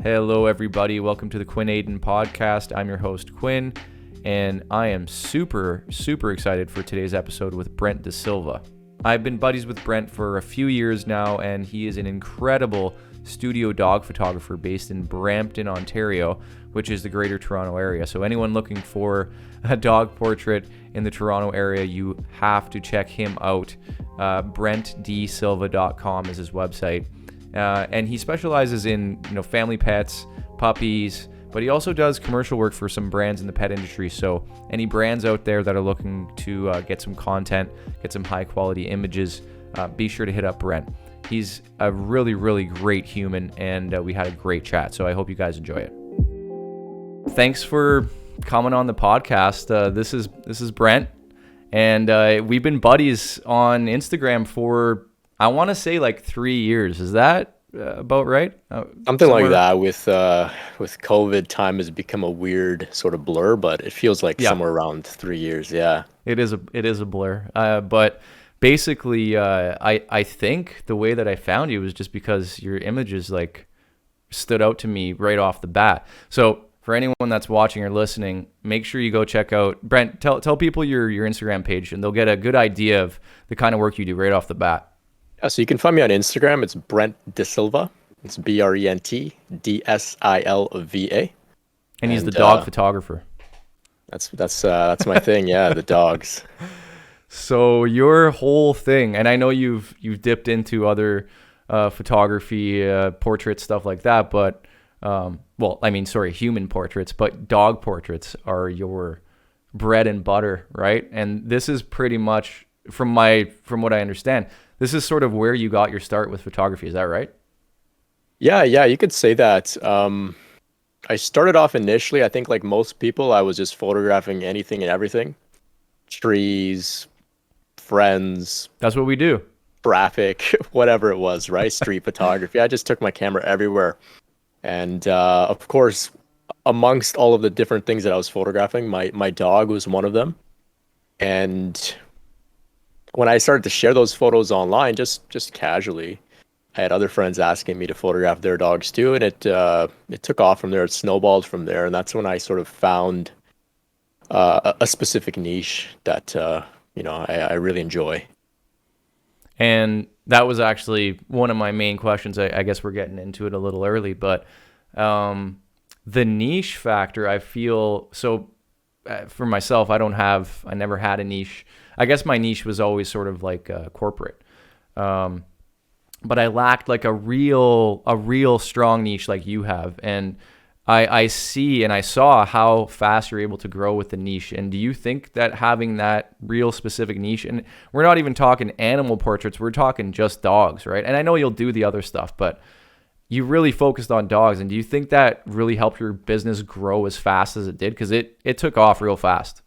Hello, everybody. Welcome to the Quinn Aden podcast. I'm your host, Quinn, and I am super excited for today's episode with Brent De Silva. I've been buddies with Brent for a few years now, and he is an incredible studio dog photographer based in Brampton, Ontario, which is the Greater Toronto area. So anyone looking for a dog portrait in the Toronto area, you have to check him out. BrentDSilva.com is his website. And he specializes in, family pets, puppies, but he also does commercial work for some brands in the pet industry. So any brands out there that are looking to get some content, get some high quality images, be sure to hit up Brent. He's a really great human, and we had a great chat. So I hope you guys enjoy it. Thanks for coming on the podcast. This is Brent, and we've been buddies on Instagram for, I want to say, like 3 years. Is that about right? Something like that. With COVID, time has become a weird sort of blur, but it feels like somewhere around 3 years. Yeah, it is a blur. But basically, I think the way that I found you was just because your images like stood out to me right off the bat. So for anyone that's watching or listening, make sure you go check out Brent. Tell people your Instagram page, and they'll get a good idea of the kind of work you do right off the bat. Yeah, so you can find me on Instagram. It's Brent De Silva. It's BrentDsilva. And he's the dog photographer. That's my thing. Yeah, the dogs. So your whole thing, and I know you've dipped into other photography, portraits, stuff like that, but human portraits, but dog portraits are your bread and butter, right? And this is pretty much, from what I understand, this is sort of where you got your start with photography. Is that right? Yeah, you could say that. I started off initially, I think like most people, I was just photographing anything and everything. Trees, friends. That's what we do. Traffic, whatever it was, right? Street photography. I just took my camera everywhere. And of course, amongst all of the different things that I was photographing, my dog was one of them. And when I started to share those photos online, just casually, I had other friends asking me to photograph their dogs too, and it took off from there. It snowballed from there, and that's when I sort of found a specific niche that I really enjoy. And that was actually one of my main questions. I guess we're getting into it a little early, but the niche factor, I feel so. For myself, I never had a niche. I guess my niche was always sort of like corporate, but I lacked like a real strong niche like you have. And I see and I saw how fast you're able to grow with the niche. And do you think that having that real specific niche, and we're not even talking animal portraits, we're talking just dogs, right? And I know you'll do the other stuff, but you really focused on dogs. And do you think that really helped your business grow as fast as it did? Because it took off real fast.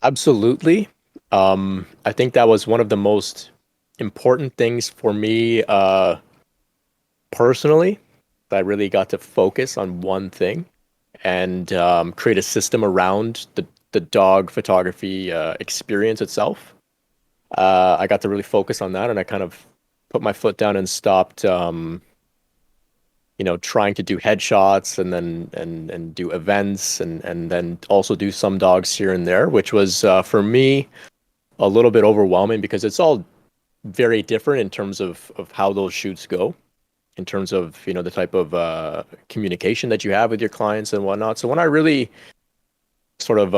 Absolutely. I think that was one of the most important things for me personally. I really got to focus on one thing and create a system around the dog photography experience itself. I got to really focus on that, and I kind of put my foot down and stopped trying to do headshots and do events and then also do some dogs here and there, which was for me a little bit overwhelming because it's all very different in terms of how those shoots go, in terms of the type of communication that you have with your clients and whatnot. So when I really sort of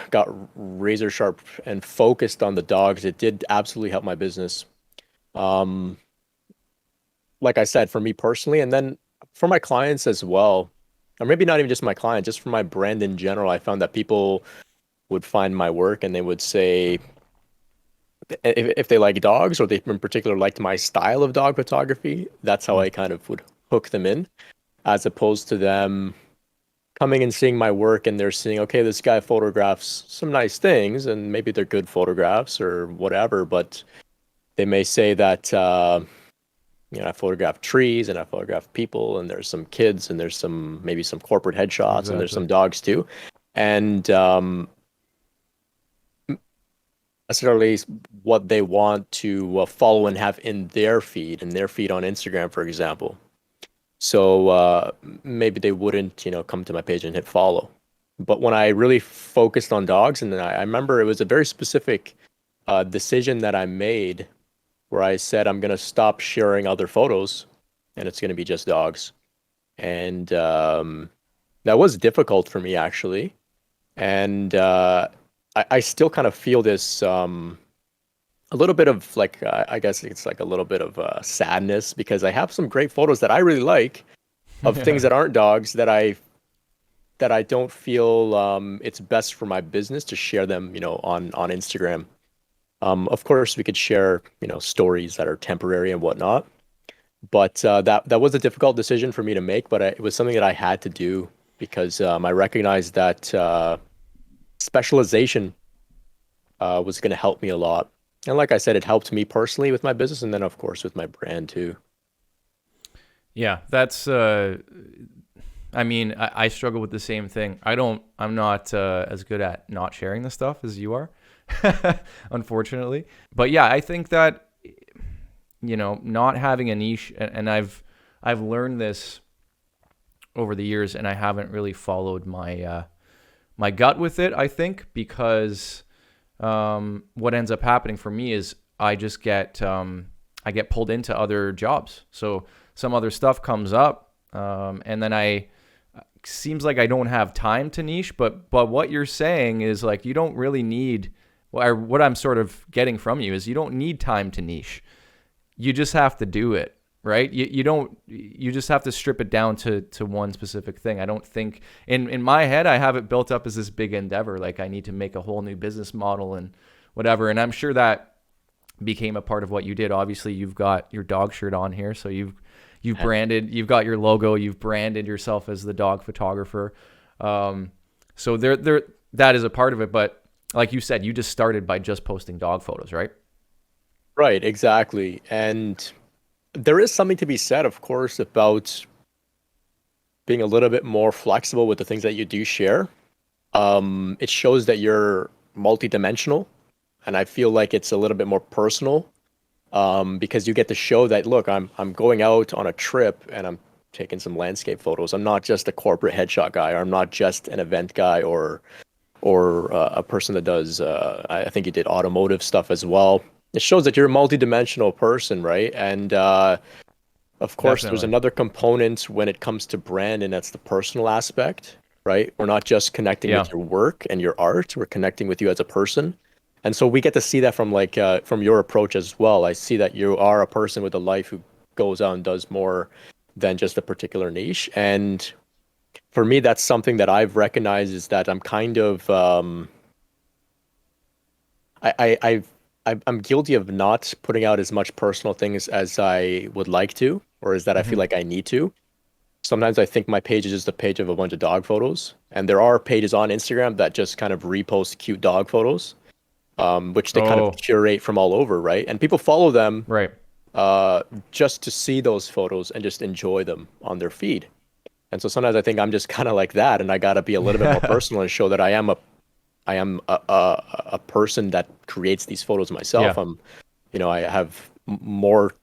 got razor sharp and focused on the dogs, it did absolutely help my business. Like I said, for me personally, and then for my clients as well, or maybe not even just my client, just for my brand in general, I found that people would find my work and they would say if they like dogs or they in particular liked my style of dog photography, that's how I kind of would hook them in, as opposed to them coming and seeing my work and they're seeing, okay, this guy photographs some nice things and maybe they're good photographs or whatever, but they may say that I photograph trees and I photograph people and there's some kids and there's maybe some corporate headshots and there's some dogs too. And necessarily what they want to follow and have in their feed on Instagram, for example. So maybe they wouldn't, come to my page and hit follow. But when I really focused on dogs, and then I remember it was a very specific decision that I made where I said I'm gonna stop sharing other photos, and it's gonna be just dogs. And that was difficult for me actually. And I still kind of feel this a little bit of like I guess it's like a little bit of sadness because I have some great photos that I really like of things that aren't dogs that I don't feel it's best for my business to share them, on Instagram. Of course, we could share, stories that are temporary and whatnot, but that was a difficult decision for me to make. But it was something that I had to do because I recognized that specialization was going to help me a lot. And like I said, it helped me personally with my business, and then of course with my brand too. Yeah, that's. I mean, I struggle with the same thing. I'm not as good at not sharing the stuff as you are, unfortunately. But yeah, I think that not having a niche, and I've learned this over the years, and I haven't really followed my gut with it. I think because what ends up happening for me is I get pulled into other jobs. So some other stuff comes up, and then seems like I don't have time to niche. But what you're saying is like you don't really need. Or what I'm sort of getting from you is you don't need time to niche. You just have to do it, right? You just have to strip it down to one specific thing. I don't think in my head I have it built up as this big endeavor. Like I need to make a whole new business model and whatever. And I'm sure that became a part of what you did. Obviously, you've got your dog shirt on here, so you've branded, you've got your logo, you've branded yourself as the dog photographer. So there that is a part of it. But like you said, you just started by just posting dog photos, right? Right, exactly. And there is something to be said, of course, about being a little bit more flexible with the things that you do share. It shows that you're multidimensional, and I feel like it's a little bit more personal, because you get to show that, look, I'm going out on a trip and I'm taking some landscape photos. I'm not just a corporate headshot guy, or I'm not just an event guy, or a person that does. I think you did automotive stuff as well. It shows that you're a multidimensional person, right? And of course, there's Definitely. another component when it comes to brand, and that's the personal aspect, right? We're not just connecting Yeah. with your work and your art, we're connecting with you as a person. And so we get to see that from from your approach as well. I see that you are a person with a life who goes out and does more than just a particular niche. And for me, that's something that I've recognized is that I'm kind of I'm guilty of not putting out as much personal things as I would like to, or as that I feel Hmm. like I need to. Sometimes I think my page is just a page of a bunch of dog photos, and there are pages on Instagram that just kind of repost cute dog photos, which they kind of Oh, curate from all over, right? And people follow them right. uh, just to see those photos and just enjoy them on their feed. And so sometimes I think I'm just kind of like that, and I got to be a little bit more personal and show that I am a person that creates these photos myself. Yeah. I have more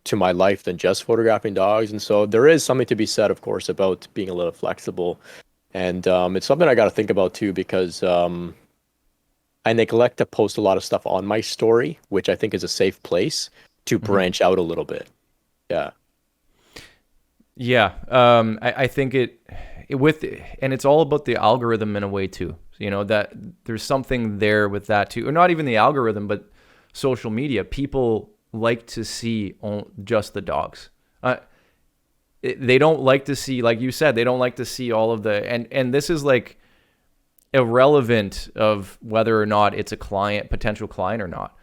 to my life than just photographing dogs, and so there is something to be said, of course, about being a little flexible. And it's something I got to think about too, because I neglect to post a lot of stuff on my story, which I think is a safe place to Hmm. branch out a little bit. Yeah. Yeah. I think and it's all about the algorithm in a way too. That there's something there with that too, or not even the algorithm, but social media. People like to see just the dogs. They don't like to see, like you said, they don't like to see all of and this is like irrelevant of whether or not it's a potential client or not.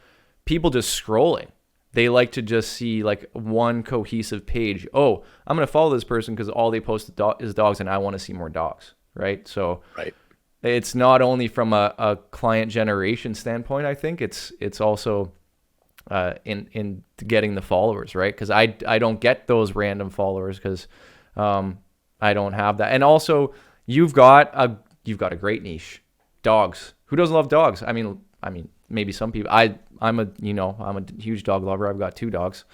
People just scrolling. They like to just see like one cohesive page. Oh, I'm going to follow this person because all they post is dogs and I want to see more dogs, right? So Right. it's not only from a client generation standpoint, I think it's also in getting the followers, right? Because I don't get those random followers because I don't have that. And also, you've got a great niche, dogs. Who doesn't love dogs? I mean, maybe some people. I'm a I'm a huge dog lover. I've got two dogs.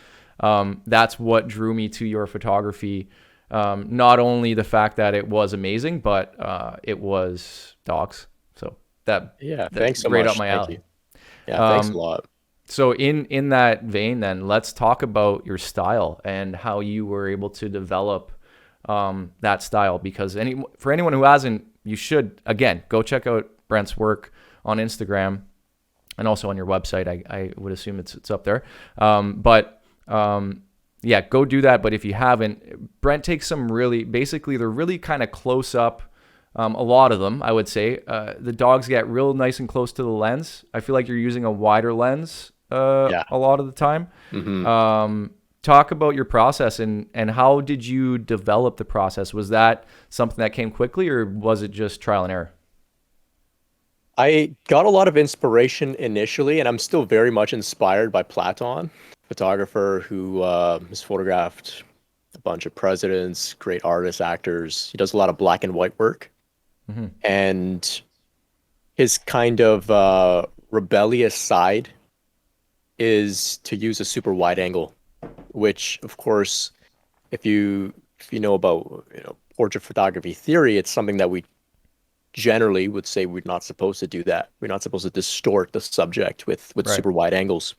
That's what drew me to your photography. Not only the fact that it was amazing, but it was dogs. So Yeah, that's thanks so right up much. my Thank alley. you. Yeah, thanks a Um, lot. so in that vein, then let's talk about your style and how you were able to develop that style. Because for anyone who hasn't, you should again go check out Brent's work on Instagram and also on your website. I would assume it's up there. But yeah, go do that. But if you haven't, Brent takes some really, basically, they're really kind of close up. A lot of them, I would say. The dogs get real nice and close to the lens. I feel like you're using a wider lens Yeah. a lot of the time. hmm Talk about your process and how did you develop the process? Was that something that came quickly or was it just trial and error? I got a lot of inspiration initially, and I'm still very much inspired by Platon, photographer who has photographed a bunch of presidents, great artists, actors. He does a lot of black and white work, Hmm. and his kind of rebellious side is to use a super wide angle, which, of course, if you know about portrait photography theory, it's something that we generally would say we're not supposed to do that. We're not supposed to distort the subject with Right. super wide angles.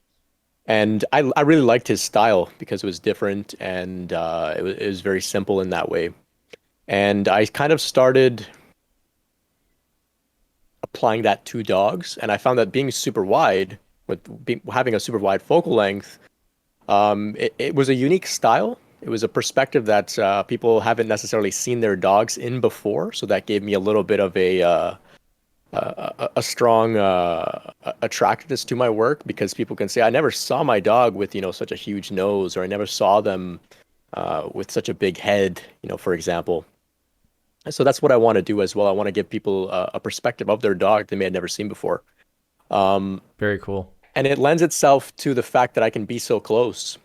And I really liked his style because it was different and it was very simple in that way. And I kind of started applying that to dogs, and I found that being super wide, having a super wide focal length, it was a unique style. It was a perspective that people haven't necessarily seen their dogs in before, so that gave me a little bit of a strong attractiveness to my work because people can say I never saw my dog with such a huge nose, or I never saw them with such a big head, for example. So that's what I want to do as well. I want to give people a perspective of their dog they may have never seen before. Um, Very cool. and it lends itself to the fact that I can be so close,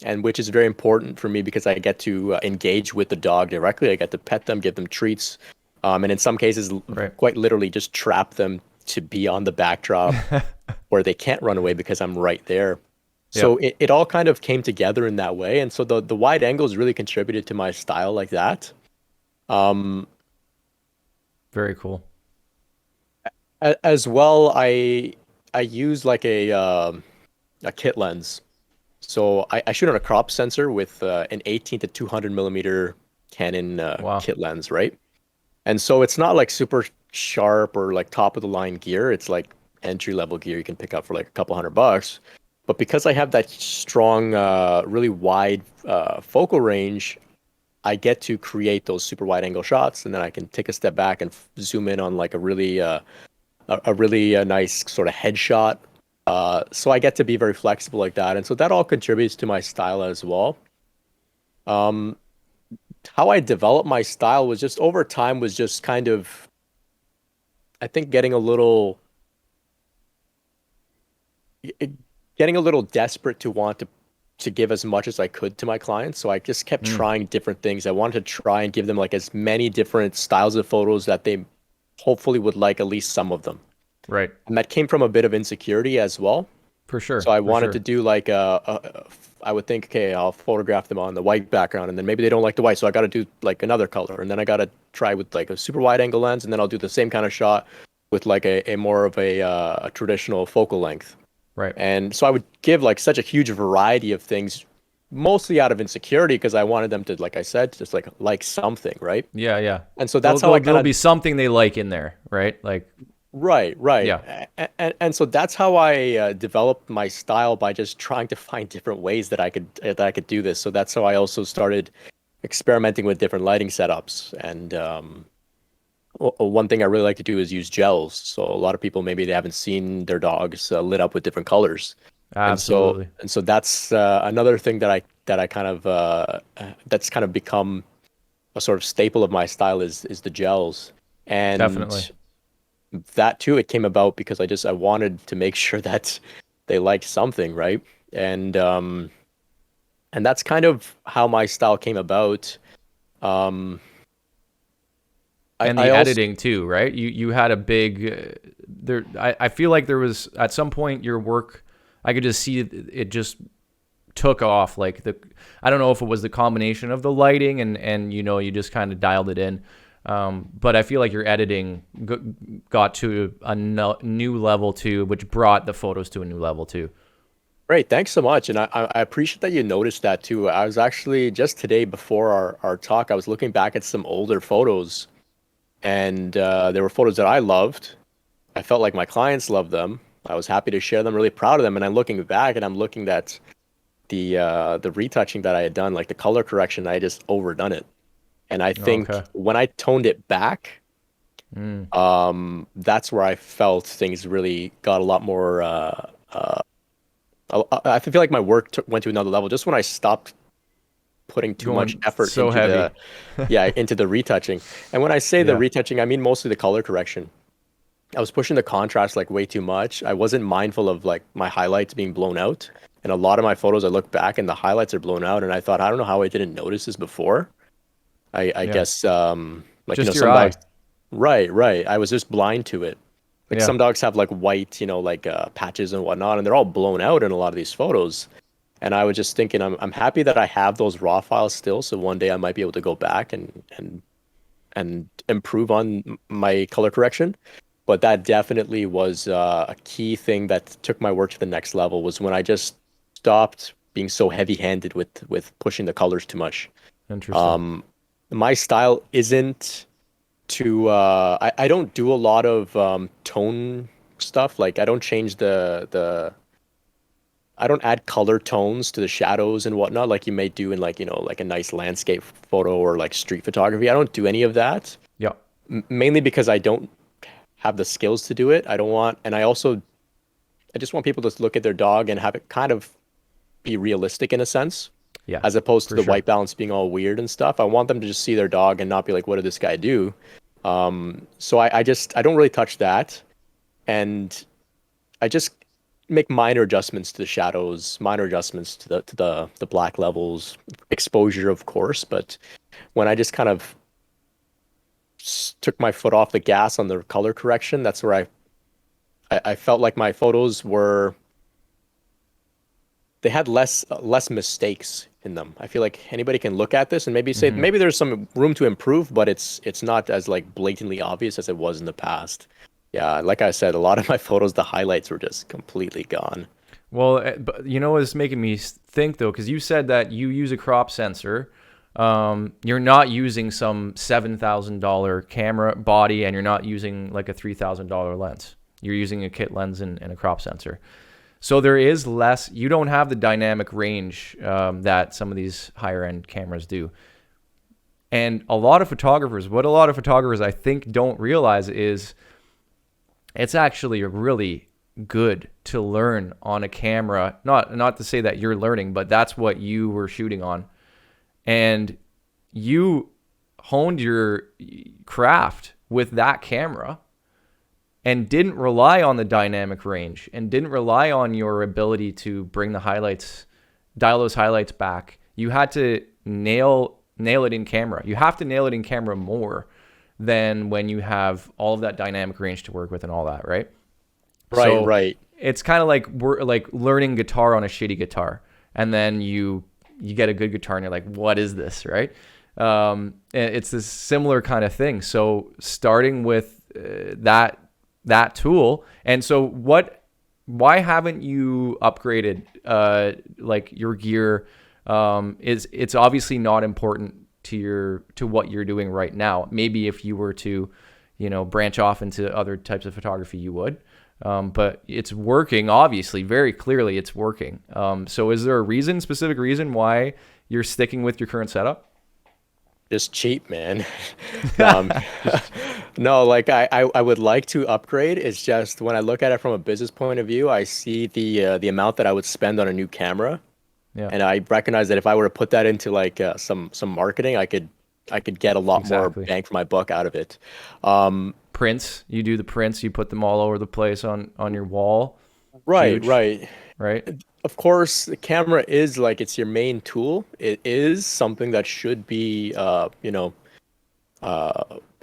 and which is very important for me because I get to engage with the dog directly. I get to pet them, give them treats, and in some cases, Right. quite literally just trap them to be on the backdrop where they can't run away because I'm right there. So Yep. it all kind of came together in that way. And so the wide angles really contributed to my style like that. Um, Very cool. as well, I use like a kit lens. So I shoot on a crop sensor with an 18 to 200 millimeter Canon Wow. kit lens, right? And so it's not like super sharp or like top of the line gear. It's like entry level gear you can pick up for like a couple $100. But because I have that strong, really wide focal range, I get to create those super wide angle shots, and then I can take a step back and zoom in on like a really nice sort of headshot. So I get to be very flexible like that, and so that all contributes to my style as well. Um, how I developed my style was just over time was just kind of I think it- getting a little desperate to want to give as much as I could to my clients. So I just kept Mm. trying different things. I wanted to try and give them like as many different styles of photos that they hopefully would like at least some of them. Right. And that came from a bit of insecurity as well. For So sure. I For wanted to sure. do like I would think, okay, I'll photograph them on the white background, and then maybe they don't like the white, so I got to do like another color, and then I got to try with like a super wide angle lens, and then I'll do the same kind of shot with like a more of a traditional focal length. Right. And so I would give like such a huge variety of things, mostly out of insecurity because I wanted them to, like I said, just like something, right? Yeah. Yeah. And so that's how I kind There'll of be something they like in there, right? Like, right, right. yeah. And so that's how I developed my style by just trying to find different ways that I could do this. So that's how I also started experimenting with different lighting setups. And one thing I really like to do is use gels. So a lot of people maybe they haven't seen their dogs lit up with different colors. Absolutely. And so that's another thing that I kind of that's kind of become a sort of staple of my style is the gels. Definitely. And that too, it came about because I wanted to make sure that they liked something, right? And um and that's kind of how my style came about. Um And I the also editing too, right? You had a big there. I feel like there was at some point your work. I could just see it just took off. Like the I don't know if it was the combination of the lighting and you just kind of dialed it in. But I feel like your editing got to a new level too, which brought the photos to a new level too. Great, thanks so much. And I appreciate that you noticed that too. I was actually just today before our talk, I was looking back at some older photos, and there were photos that I loved. I felt like my clients loved them. I was happy to share them, really proud of them. And I'm looking back and I'm looking at the retouching that I had done, like the color correction, I just overdone it. And I think Okay. when I toned it back, Mm. that's where I felt things really got a lot more. I feel like my work went to another level just when I stopped putting too much Going effort so into the, heavy. yeah, into the retouching. And when I say the Yeah. retouching, I mean mostly the color correction. I was pushing the contrast like way too much. I wasn't mindful of like my highlights being blown out. And a lot of my photos, I look back and the highlights are blown out. And I thought, I don't know how I didn't notice this before. I Yeah. guess, like, Just your some dogs, eye. right, right. I was just blind to it. Like Yeah. some dogs have like white, like patches and whatnot, and they're all blown out in a lot of these photos. And I was just thinking, I'm happy that I have those raw files still, so one day I might be able to go back and improve on my color correction. But that definitely was a key thing that took my work to the next level was when I just stopped being so heavy-handed with pushing the colors too much. Interesting. Um, my style isn't to I don't do a lot of tone stuff. Like I don't change the I don't add color tones to the shadows and whatnot like you may do in like, like a nice landscape photo or like street photography. I don't do any of that. Yeah. Mainly because I don't have the skills to do it. I don't want, and I just want people to look at their dog and have it kind of be realistic in a sense, Yeah. as opposed to For the sure. white balance being all weird and stuff. I want them to just see their dog and not be like, what did this guy do? So I don't really touch that. And I just make minor adjustments to the shadows, minor adjustments to the black levels, exposure, of course. But when I just kind of took my foot off the gas on the color correction, that's where I felt like my photos were they had less mistakes in them. I feel like anybody can look at this and maybe say Hmm. maybe there's some room to improve, but it's not as like blatantly obvious as it was in the past. Yeah, like I said, a lot of my photos, the highlights were just completely gone. Well, but you know what's making me think though, because you said that you use a crop sensor. You're not using some $7,000 camera body, and you're not using like a $3,000 lens. You're using a kit lens and a crop sensor. So there is less. You don't have the dynamic range that some of these higher end cameras do. And what a lot of photographers I think don't realize is it's actually really good to learn on a camera. Not to say that you're learning, but that's what you were shooting on, and you honed your craft with that camera and didn't rely on the dynamic range and didn't rely on your ability to bring the highlights, dial those highlights back. You had to nail it in camera. You have to nail it in camera more than when you have all of that dynamic range to work with and all that, right? Right, So right. it's kind of like we're like learning guitar on a shitty guitar, and then you get a good guitar and you're like, what is this, right? And it's this similar kind of thing. So starting with that tool, and so what? Why haven't you upgraded like your gear? Is it's obviously not important to what you're doing right now. Maybe if you were to, branch off into other types of photography, you would. But it's working, obviously, very clearly it's working. So is there a specific reason why you're sticking with your current setup? Just cheap, man. No, no, like I would like to upgrade. It's just when I look at it from a business point of view, I see the amount that I would spend on a new camera, Yeah, and I recognize that if I were to put that into like some marketing, I could get a lot more exactly. bang for my buck out of it. Um, Prints, you do the prints, you put them all over the place on your wall. right, Huge, right. right? Of course, the camera is like it's your main tool. It is something that should be,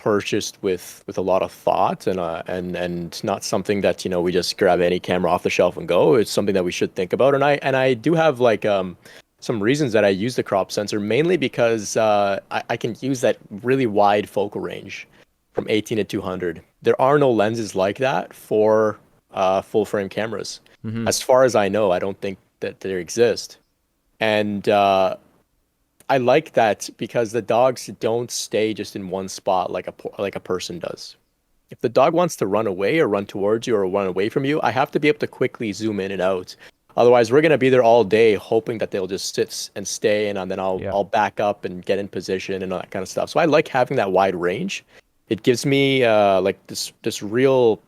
purchased with a lot of thought, and not something that, we just grab any camera off the shelf and go. It's something that we should think about. And I do have like some reasons that I use the crop sensor, mainly because I can use that really wide focal range from 18 to 200. There are no lenses like that for full frame cameras. Mm-hmm. As far as I know, I don't think that there exist. And I like that because the dogs don't stay just in one spot like a person does. If the dog wants to run away or run towards you or run away from you, I have to be able to quickly zoom in and out. Otherwise, we're gonna be there all day hoping that they'll just sit and stay, and then Yeah. I'll back up and get in position and all that kind of stuff. So I like having that wide range. It gives me like this real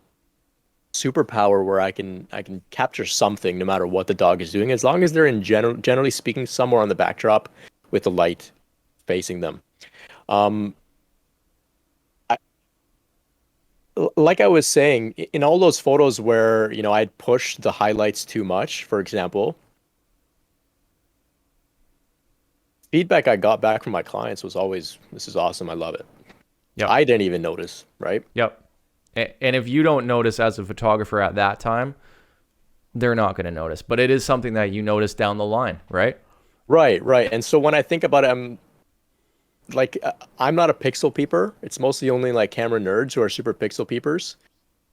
superpower where I can capture something no matter what the dog is doing, as long as they're generally speaking somewhere on the backdrop with the light facing them. Um, I, like I was saying, in all those photos where, I'd push the highlights too much, for example, feedback I got back from my clients was always, "This is awesome. I love it." Yep. I didn't even notice, right? Yep. And if you don't notice as a photographer at that time, they're not going to notice. But it is something that you notice down the line, right? Right, right. And so when I think about it, I'm not a pixel peeper. It's mostly only like camera nerds who are super pixel peepers,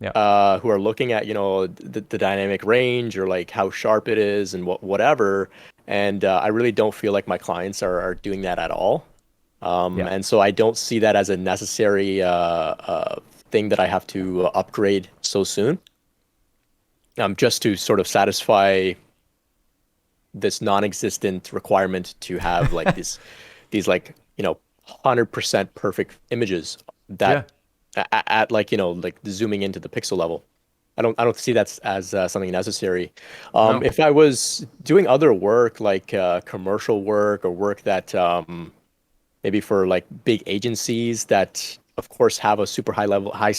Yeah. who are looking at, the dynamic range or like how sharp it is and whatever. And I really don't feel like my clients are doing that at all. Yeah. And so I don't see that as a necessary thing that I have to upgrade so soon. Just to sort of satisfy this non-existent requirement to have like these like 100% perfect images that at like like zooming into the pixel level. I don't see that as something necessary. No. If I was doing other work like commercial work or work that maybe for like big agencies that of course have a super high level high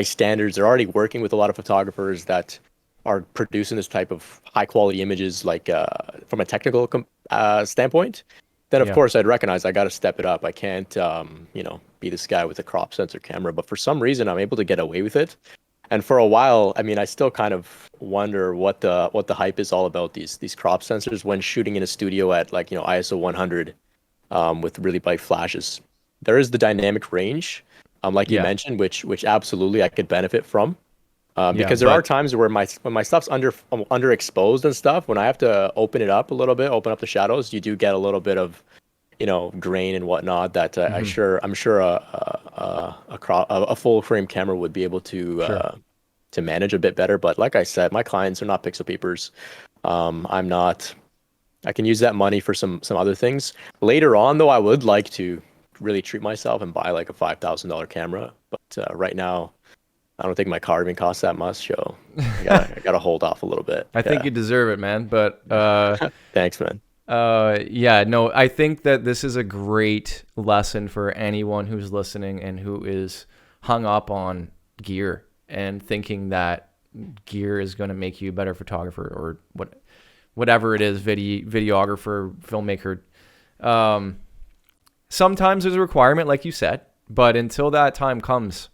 standards, they're already working with a lot of photographers that are producing this type of high quality images like from a technical standpoint, then of Yeah. course I'd recognize I got to step it up. I can't be this guy with a crop sensor camera, but for some reason I'm able to get away with it. And for a while, I mean, I still kind of wonder what the hype is all about, these crop sensors when shooting in a studio at like ISO 100 with really bright flashes. There is the dynamic range, like you Yeah. mentioned, which absolutely I could benefit from. Yeah. Because there are But times where when my stuff's underexposed and stuff, when I have to open it up a little bit, open up the shadows, you do get a little bit of grain and whatnot that I'm sure a full frame camera would be able sure. to manage a bit better. But like I said, my clients are not pixel peepers. I'm not. I can use that money for some other things later on, though. I would like to really treat myself and buy like a $5,000 camera, but right now I don't think my car even costs that much, so I gotta hold off a little bit. I think Yeah. you deserve it, man. But Thanks, man. yeah, no, I think that this is a great lesson for anyone who's listening and who is hung up on gear and thinking that gear is going to make you a better photographer or whatever it is, videographer, filmmaker. Sometimes there's a requirement, like you said, but until that time comes,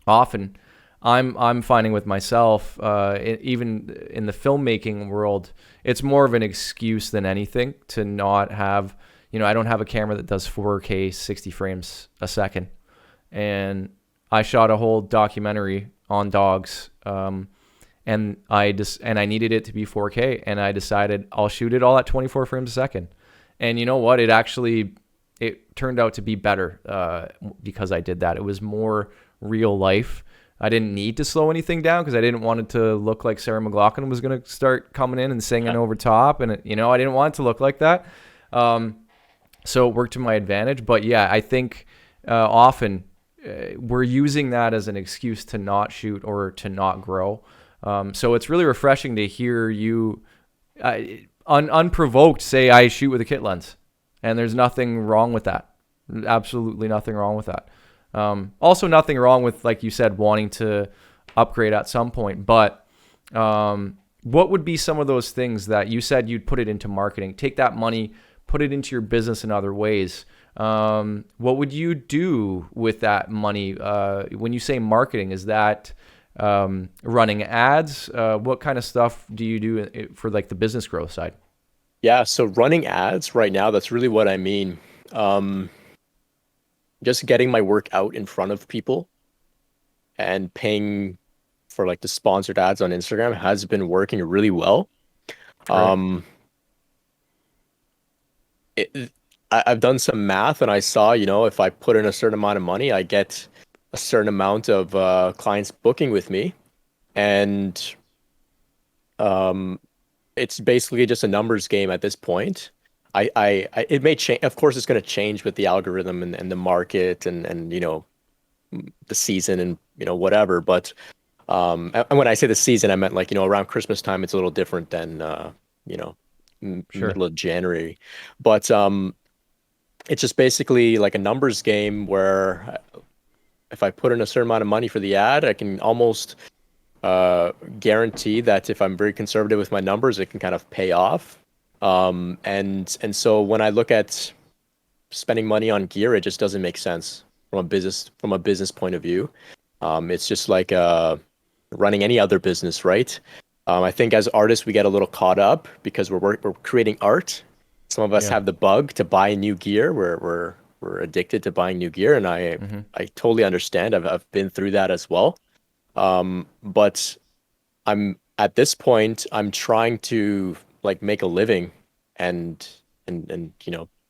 often I'm finding with myself, even in the filmmaking world, it's more of an excuse than anything to not have, I don't have a camera that does 4K 60 frames a second. And I shot a whole documentary on dogs, and I needed it to be 4K, and I decided I'll shoot it all at 24 frames a second. And you know what? It turned out to be better because I did that. It was more real life. I didn't need to slow anything down because I didn't want it to look like Sarah McLachlan was going to start coming in and singing over top. And, I didn't want it to look like that. So it worked to my advantage. But yeah, I think often we're using that as an excuse to not shoot or to not grow. So it's really refreshing to hear you unprovoked say I shoot with a kit lens. And there's nothing wrong with that. Absolutely nothing wrong with that. Also nothing wrong with, like you said, wanting to upgrade at some point. But what would be some of those things that you said you'd put it into marketing? Take that money, put it into your business in other ways. What would you do with that money? When you say marketing, is that running ads? What kind of stuff do you do for like the business growth side? Yeah, so running ads right now, that's really what I mean. Um, just getting my work out in front of people and paying for like the sponsored ads on Instagram has been working really well. Great. Um, I've done some math and I saw, if I put in a certain amount of money, I get a certain amount of clients booking with me. And um, it's basically just a numbers game at this point. It may change. Of course, it's going to change with the algorithm and the market and the season and whatever. But and when I say the season, I meant like around Christmas time, it's a little different than you know Sure. middle of January. But it's just basically like a numbers game where if I put in a certain amount of money for the ad, I can almost guarantee that if I'm very conservative with my numbers, it can kind of pay off. And so when I look at spending money on gear, it just doesn't make sense from a business point of view. It's just like running any other business, right? I think as artists, we get a little caught up because we're creating art. Some of us Yeah. have the bug to buy new gear. We're addicted to buying new gear, and Hmm. I totally understand. I've been through that as well. But I'm at this point, I'm trying to like make a living and and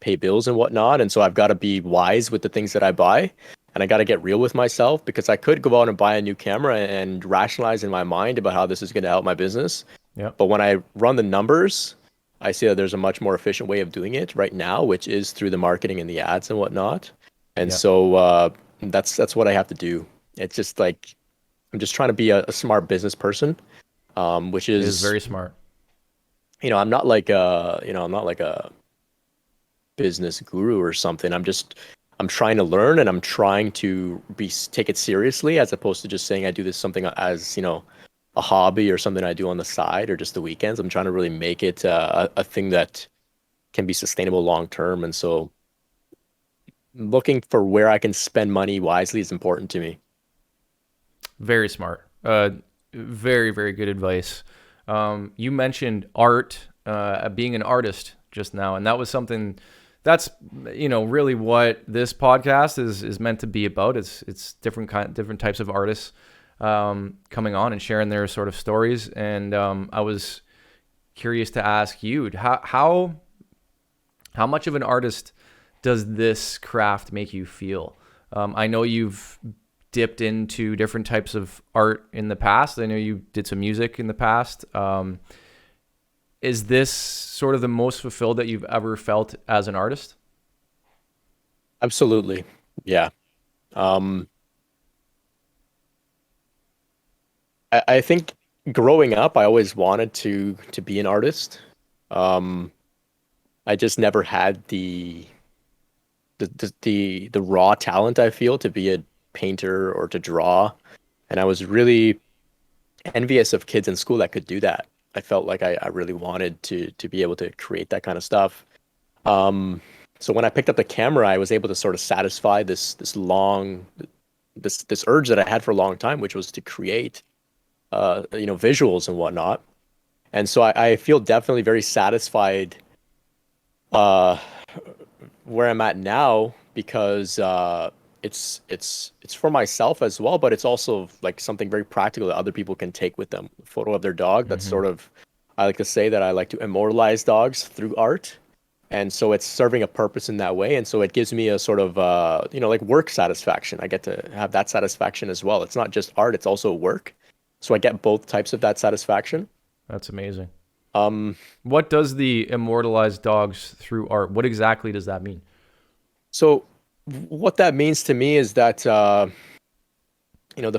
pay bills and whatnot. And so I've got to be wise with the things that I buy. And I got to get real with myself because I could go out and buy a new camera and rationalize in my mind about how this is going to help my business. Yeah. But when I run the numbers, I see that there's a much more efficient way of doing it right now, which is through the marketing and the ads and whatnot. And Yeah. so that's what I have to do. It's just like I'm just trying to be a smart business person, which It is is, very smart. I'm not like I'm not like a business guru or something. I'm trying to learn and I'm trying to take it seriously as opposed to just saying I do this something as, a hobby or something I do on the side or just the weekends. I'm trying to really make it a thing that can be sustainable long term. And so looking for where I can spend money wisely is important to me. Very smart. Very, very good advice. You mentioned art, being an artist just now, and that was something that's really what this podcast is meant to be about. It's different types of artists coming on and sharing their sort of stories. And I was curious to ask you how much of an artist does this craft make you feel? I know you've dipped into different types of art in the past. I know you did some music in the past. Is this sort of the most fulfilled that you've ever felt as an artist? Absolutely. Yeah. Um, I think growing up, I always wanted to be an artist. Um, I just never had the raw talent I feel to be a painter or to draw, and I was really envious of kids in school that could do that. I felt like I really wanted to be able to create that kind of stuff. Um, so when I picked up the camera, I was able to sort of satisfy this urge that I had for a long time, which was to create visuals and whatnot. And so I feel definitely very satisfied uh, where I'm at now because it's for myself as well, but it's also like something very practical that other people can take with them. A photo of their dog. That's Hmm. sort of I like to say that I like to immortalize dogs through art. And so it's serving a purpose in that way. And so it gives me a sort of like work satisfaction. I get to have that satisfaction as well. It's not just art, it's also work. So I get both types of that satisfaction. That's amazing. Um, What does the immortalized dogs through art? What exactly does that mean? so what that means to me is that the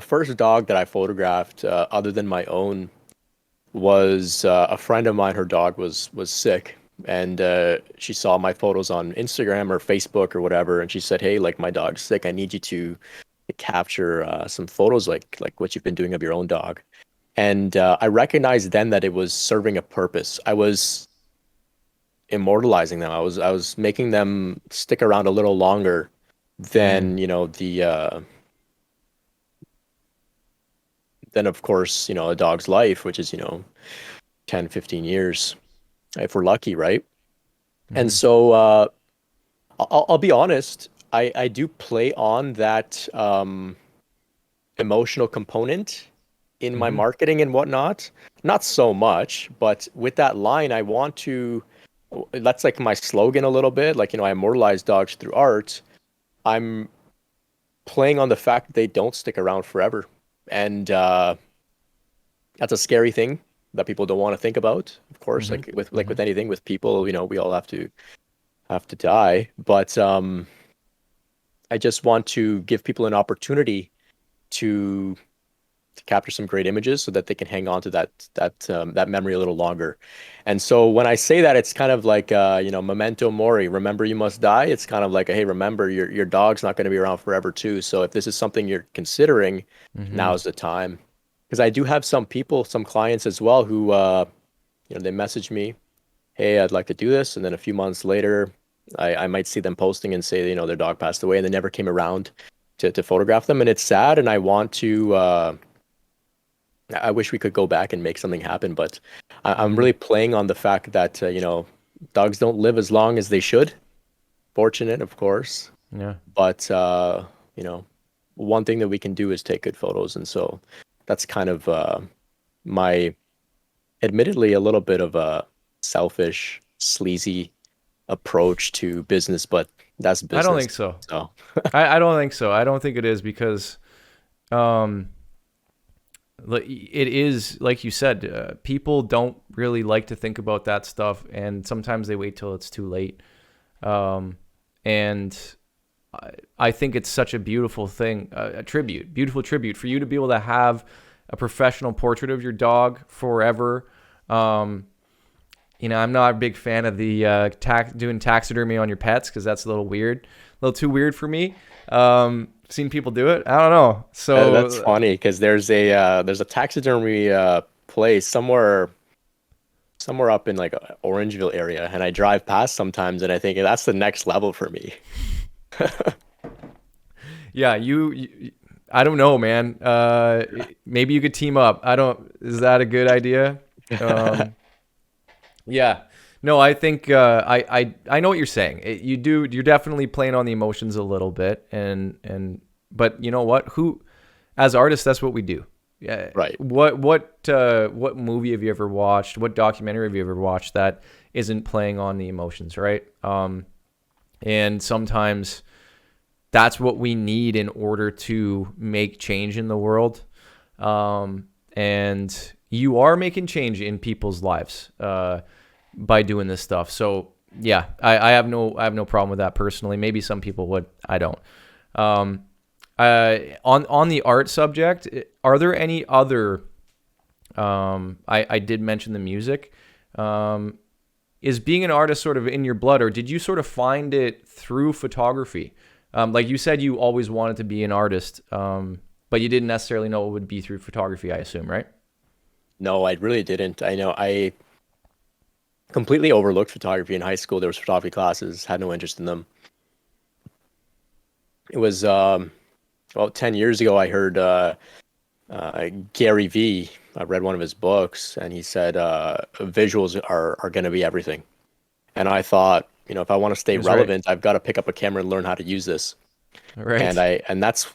first dog that I photographed, other than my own, was a friend of mine. Her dog was sick, and she saw my photos on Instagram or Facebook or whatever, and she said, "Hey, like my dog's sick. I need you to capture some photos like what you've been doing of your own dog." And I recognized then that it was serving a purpose. immortalizing them. I was making them stick around a little longer Mm-hmm. than, then of course, a dog's life, which is, 10, 15 years, if we're lucky, right? And Mm-hmm. so I'll be honest, I do play on that emotional component in my Mm-hmm. marketing and whatnot. Not so much, but with that line, I want to, that's like my slogan a little bit. Like, I immortalize dogs through art. I'm playing on the fact that they don't stick around forever. And that's a scary thing that people don't want to think about. Of course, Mm-hmm. like with Mm-hmm. anything with people, we all have to die. But I just want to give people an opportunity to capture some great images so that they can hang on to that memory a little longer. And so when I say that, it's kind of like memento mori, remember you must die. It's kind of like hey, remember your dog's not going to be around forever too. So if this is something you're considering, Mm-hmm. now's the time. Because I do have some people, some clients as well who they message me, hey, I'd like to do this, and then a few months later, I might see them posting and say, their dog passed away, and they never came around to photograph them, and it's sad, and I want to. I wish we could go back and make something happen, but I'm Mm-hmm. really playing on the fact that dogs don't live as long as they should. Fortunate, of course, Yeah. but you know, one thing that we can do is take good photos, and so that's kind of my admittedly a little bit of a selfish, sleazy approach to business, but that's I don't business. think so. So, I don't think so. I don't think it is because um, it is like you said. People don't really like to think about that stuff, and sometimes they wait till it's too late. Um, and I think it's such a beautiful thing, a tribute, beautiful tribute for you to be able to have a professional portrait of your dog forever. Um, I'm not a big fan of the doing taxidermy on your pets because that's a little weird, a little too weird for me. Seen people do it. I don't know. that's So funny because there's a taxidermy place somewhere up in like Orangeville area, and I drive past sometimes, and I think that's the next level for me. yeah, I don't know, man. Maybe you could team up. I don't. Is that a good idea? Um, yeah. No, I think I know what you're saying. You do. You're definitely playing on the emotions a little bit, but you know what? Who, as artists, that's what we do. Yeah. Right. What movie have you ever watched? What documentary have you ever watched that isn't playing on the emotions, right? And sometimes that's what we need in order to make change in the world. And you are making change in people's lives by doing this stuff. So yeah, I have no problem with that personally. Maybe some people would. I don't. Um, on the art subject, are there any other? I did mention the music. Is being an artist sort of in your blood, or did you sort of find it through photography? Like you said, you always wanted to be an artist, but you didn't necessarily know it would be through photography, I assume, right? No, I really didn't. I know I completely overlooked photography in high school. There was photography classes, had no interest in them. It was about 10 years ago I heard Gary V. I read one of his books, and he said visuals are going to be everything. And I thought, if I want to stay He was right. relevant, I've got to pick up a camera and learn how to use this. And Right.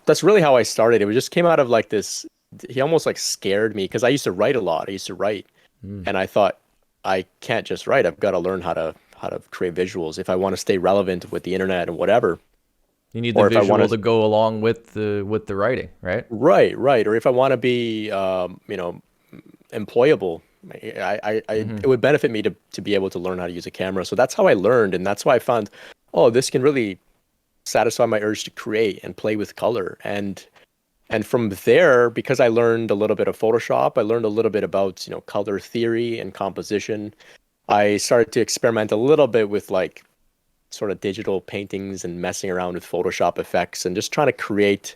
that's really how I started. It just came out of like this. He almost like scared me because I used to write a lot. I used to write, Mm. and I thought I can't just write. I've got to learn how to create visuals if I want to stay relevant with the internet and whatever. You need the Or if I want visual to to go along with the writing, right? right. Or if I want to be employable. Mm-hmm. It would benefit me to be able to learn how to use a camera. So that's how I learned, and that's why I found, oh, this can really satisfy my urge to create and play with color. And from there, because I learned a little bit of Photoshop, I learned a little bit about, color theory and composition. I started to experiment a little bit with like sort of digital paintings and messing around with Photoshop effects and just trying to create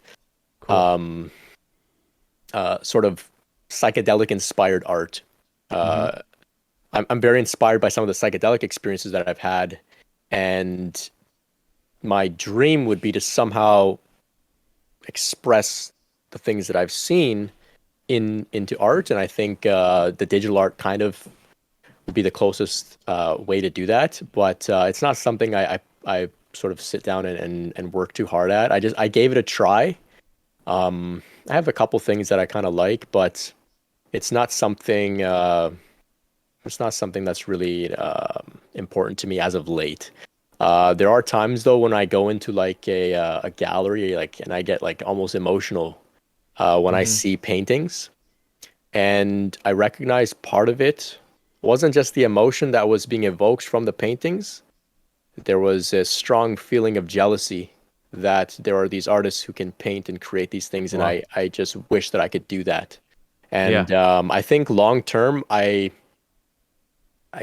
Cool. um, sort of psychedelic inspired art. Mm-hmm. Uh, I'm very inspired by some of the psychedelic experiences that I've had, and my dream would be to somehow express the things that I've seen into art. And I think the digital art kind of would be the closest way to do that. But it's not something I sort of sit down and work too hard at. I gave it a try. I have a couple things that I kind of like, but it's not something that's really important to me as of late. There are times though when I go into like a gallery, like, and I get like almost emotional when I Mm-hmm. see paintings, and I recognize part of it wasn't just the emotion that was being evoked from the paintings. There was a strong feeling of jealousy that there are these artists who can paint and create these things, and Wow. I just wish that I could do that. Yeah. And I think long term, I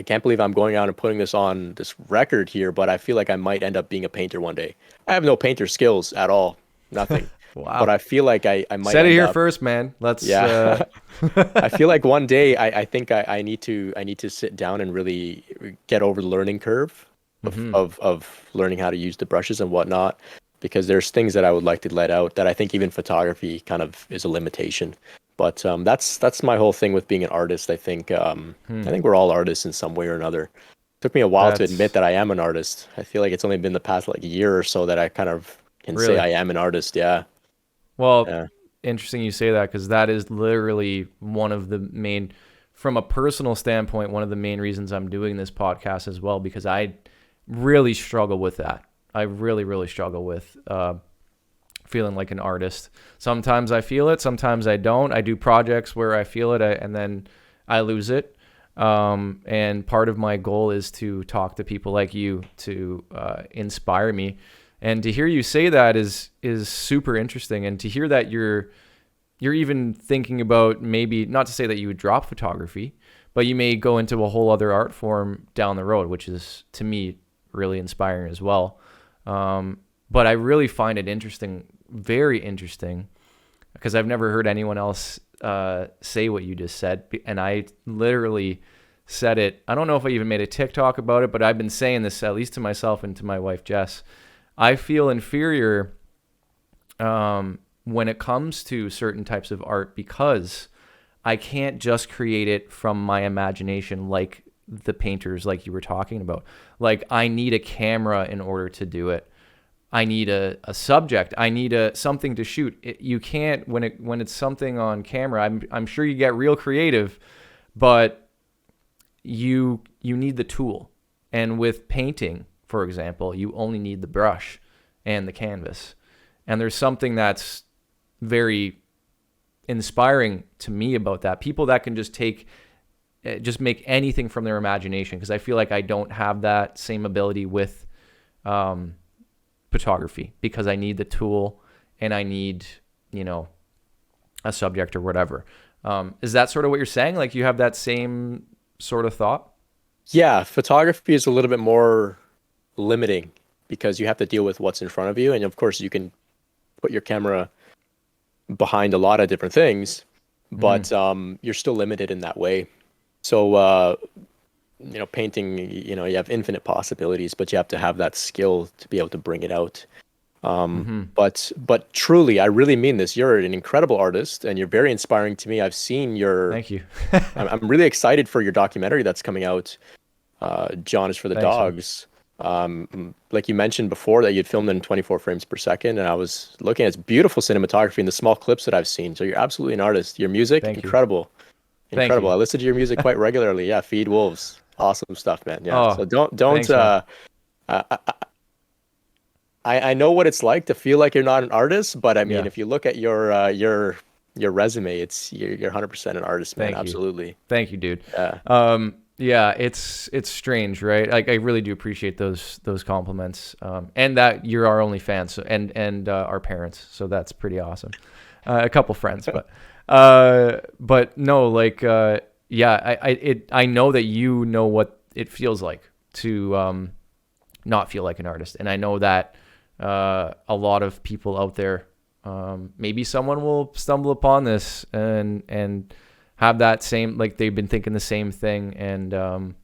can't believe I'm going out and putting this on this record here, but I feel like I might end up being a painter one day. I have no painter skills at all, nothing. But Wow. I feel like I might Said it end here up. first, man. Let's Yeah. I feel like one day I think I need to sit down and really get over the learning curve hmm of learning how to use the brushes and whatnot, because there's things that I would like to let out that I think even photography kind of is a limitation. But that's my whole thing with being an artist. Hmm. I think we're all artists in some way or another. Took me a while to admit That's that I am an artist. I feel like it's only been the past like year or so that I kind of can say I really am an artist. Yeah. well Yeah. interesting you say that because that is literally one of the main, from a personal standpoint, one of the main reasons I'm doing this podcast as well, because I really struggle with that. I really, really struggle with feeling like an artist. Sometimes I feel it, sometimes I don't. I do projects where I feel it and then I lose it. And part of my goal is to talk to people like you to inspire me. And to hear you say that is super interesting. And to hear that you're even thinking about, maybe not to say that you would drop photography, but you may go into a whole other art form down the road, which is to me really inspiring as well. But I really find it interesting, very interesting, because I've never heard anyone else say what you just said. And I literally said it. I don't know if I even made a TikTok about it, but I've been saying this at least to myself and to my wife, Jess. I feel inferior when it comes to certain types of art because I can't just create it from my imagination like the painters, like you were talking about. Like, I need a camera in order to do it. I need a subject. I need something to shoot. You can't, when it's something on camera. I'm sure you get real creative, but you need the tool. And with painting, for example, you only need the brush and the canvas. And there's something that's very inspiring to me about that. People that can just make anything from their imagination, because I feel like I don't have that same ability with photography, because I need the tool and I need, a subject or whatever. Is that sort of what you're saying? Like, you have that same sort of thought? Yeah, photography is a little bit more limiting because you have to deal with what's in front of you. And of course, you can put your camera behind a lot of different things, Mm, but you're still limited in that way. So, painting, you have infinite possibilities, but you have to have that skill to be able to bring it out. mm-hmm. But truly, I really mean this. You're an incredible artist, and you're very inspiring to me. I've seen your. Thank you. I'm really excited for your documentary that's coming out. John is for the Thanks, man. dogs. Like you mentioned before, that you'd filmed in 24 frames per second, and I was looking at its beautiful cinematography in the small clips that I've seen. So you're absolutely an artist. Your music, Thank you. incredible, Thank incredible. you. I listen to your music quite regularly. Yeah, Feed Wolves, awesome stuff, man. Yeah. Oh, So don't. thanks, man. I, I know what it's like to feel like you're not an artist, but I mean, Yeah. if you look at your resume, you're 100% an artist, man. Thank you. Absolutely. Thank you, dude. Yeah. Yeah, it's strange, right? Like, I really do appreciate those compliments, and that you're our only fans, and our parents. So that's pretty awesome. A couple friends, but no, like, yeah, I know that you know what it feels like to not feel like an artist, and I know that a lot of people out there, maybe someone will stumble upon this and have that same, like they've been thinking the same thing. And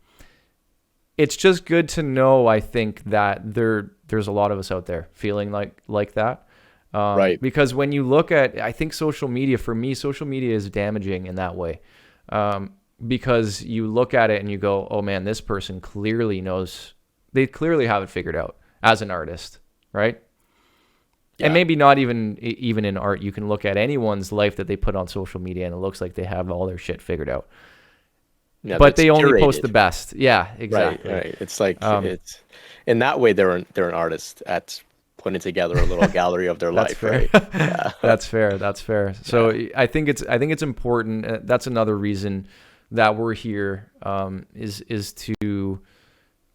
it's just good to know, I think, that there's a lot of us out there feeling like that. Right. Because when you look at, I think social media, for me, social media is damaging in that way. Because you look at it and you go, oh man, this person clearly knows, they clearly have it figured out as an artist, right? Yeah. And maybe not even in art. You can look at anyone's life that they put on social media and it looks like they have all their shit figured out. Yeah, But that's they only curated. post the best. Yeah, exactly. Right. It's like it's in that way they're an artist at putting together a little gallery of their That's life, fair. right? Yeah. That's fair. That's fair. So I think it's important. That's another reason that we're here, is to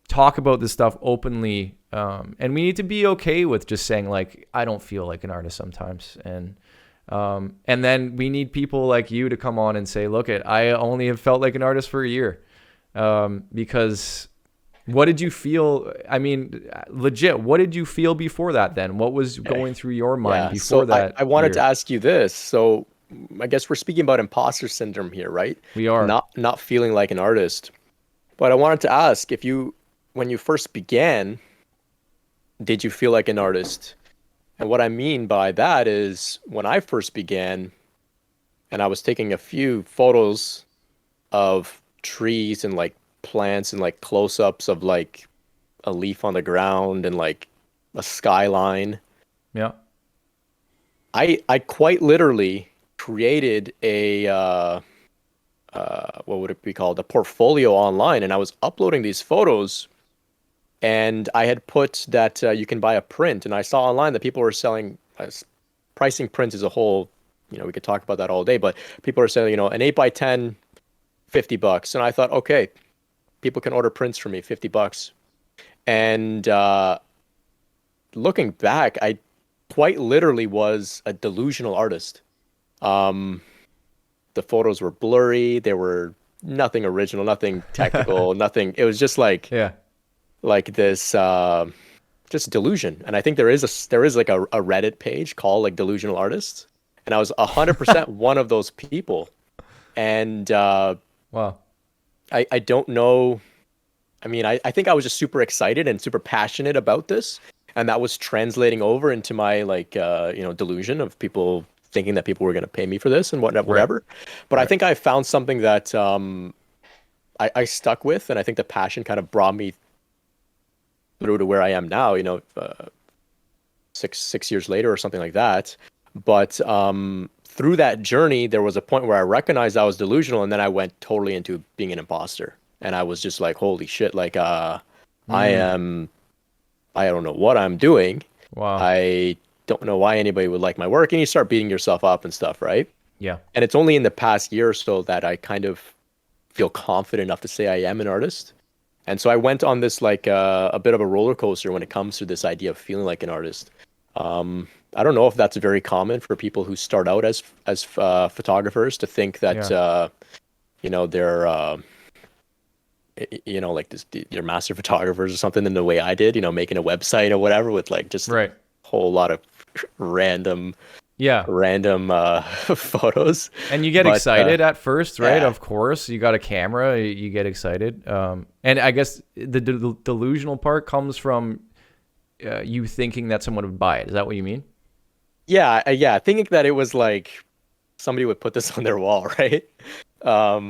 talk about this stuff openly. And we need to be okay with just saying, like, I don't feel like an artist sometimes. And then we need people like you to come on and say, look, I only have felt like an artist for a year. Because what did you feel? I mean, legit, what did you feel before that then? What was going through your mind before that? I wanted to ask you this. So I guess we're speaking about imposter syndrome here, right? We are. Not feeling like an artist. But I wanted to ask, when you first began, did you feel like an artist? And what I mean by that is when I first began and I was taking a few photos of trees and like plants and like close-ups of like a leaf on the ground and like a skyline, Yeah. I quite literally created a what would it be called? A portfolio online, and I was uploading these photos. And I had put that you can buy a print, and I saw online that people were selling, pricing prints as a whole. We could talk about that all day, but people are selling, an 8x10, $50. And I thought, okay, people can order prints from me, $50. And looking back, I quite literally was a delusional artist. The photos were blurry. There were nothing original, nothing technical, nothing. It was just like, this just delusion. And I think there is like a Reddit page called like Delusional Artists, and I was 100% one of those people. And Wow. I don't know. I mean, I think I was just super excited and super passionate about this, and that was translating over into my like delusion of people thinking that people were going to pay me for this and whatever. But I think I found something that I stuck with, and I think the passion kind of brought me through to where I am now, 6 years later or something like that. But through that journey, there was a point where I recognized I was delusional, and then I went totally into being an imposter. And I was just like, holy shit, like I don't know what I'm doing. Wow. I don't know why anybody would like my work. And you start beating yourself up and stuff, right? Yeah. And it's only in the past year or so that I kind of feel confident enough to say I am an artist. And so I went on this like a bit of a roller coaster when it comes to this idea of feeling like an artist. I don't know if that's very common for people who start out as photographers to think that they're like they're master photographers or something in the way I did, making a website or whatever with like just a whole lot of random photos. And you get excited at first, right? Of course, you got a camera, you get excited. And I guess the delusional part comes from you thinking that someone would buy it. Is that what you mean? Yeah. Thinking that it was like somebody would put this on their wall, right? Are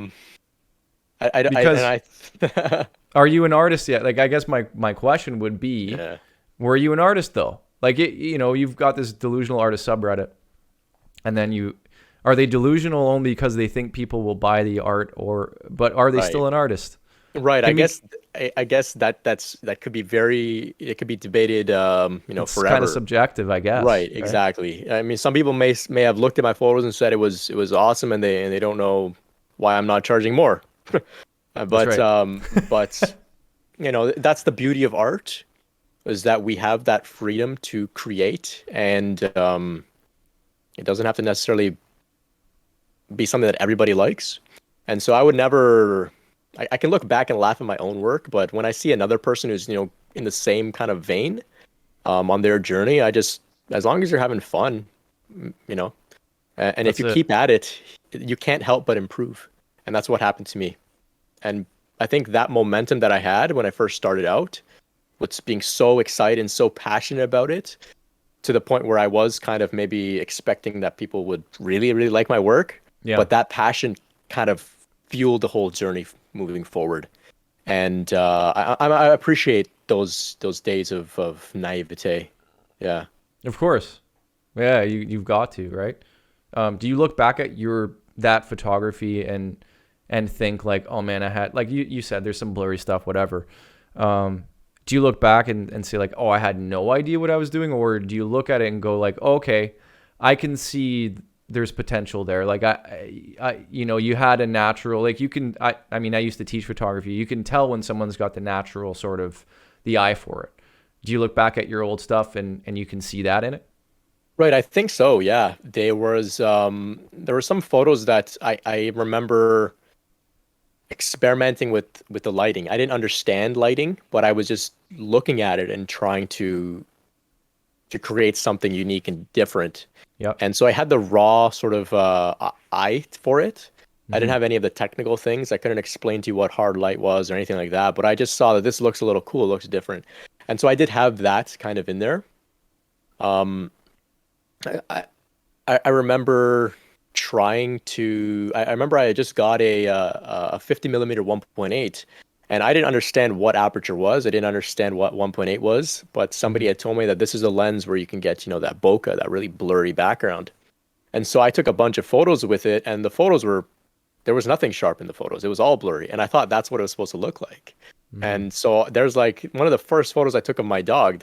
you an artist yet? Like, I guess my question would be, were you an artist though? Like, you've got this delusional artist subreddit, and then are they delusional only because they think people will buy the art, but are they still an artist? Right. I guess that could be it could be debated, it's forever. Kind of subjective, I guess. Right. Exactly. I mean, some people may have looked at my photos and said it was awesome, and they don't know why I'm not charging more. But that's the beauty of art, is that we have that freedom to create, and it doesn't have to necessarily be something that everybody likes. And so I would never. I can look back and laugh at my own work, but when I see another person who's in the same kind of vein, on their journey, as long as you're having fun, And if That's you it. keep at it, you can't help but improve. And that's what happened to me. And I think that momentum that I had when I first started out, with being so excited and so passionate about it, to the point where I was kind of maybe expecting that people would really, really like my work. Yeah. But that passion kind of fueled the whole journey moving forward. And I appreciate those days of naivete. Yeah. Of course. Yeah, you've got to, right? Do you look back at your that photography and think like, oh man, I had like you said, there's some blurry stuff, whatever. Do you look back and say like, oh, I had no idea what I was doing, or do you look at it and go like, oh, okay, I can see there's potential there. Like you know, you had a natural, like you can, I mean, I used to teach photography. You can tell when someone's got the natural sort of the eye for it. Do you look back at your old stuff and you can see that in it? Right, I think so. Yeah, there were some photos that I remember experimenting with the lighting. I didn't understand lighting, but I was just looking at it and trying to create something unique and different. Yep. And so I had the raw sort of eye for it. I didn't Hmm. have any of the technical things. I couldn't explain to you what hard light was or anything like that, but I just saw that this looks a little cool, looks different. And so I did have that kind of in there. Um, I, I remember trying to. I remember I had just got a 50 millimeter 1.8, and I didn't understand what aperture was. I didn't understand what 1.8 was, but somebody Hmm. had told me that this is a lens where you can get, that bokeh, that really blurry background. And so I took a bunch of photos with it, and the photos were there was nothing sharp in the photos. It was all blurry, and I thought that's what it was supposed to look like. Hmm. And so there's like one of the first photos I took of my dog.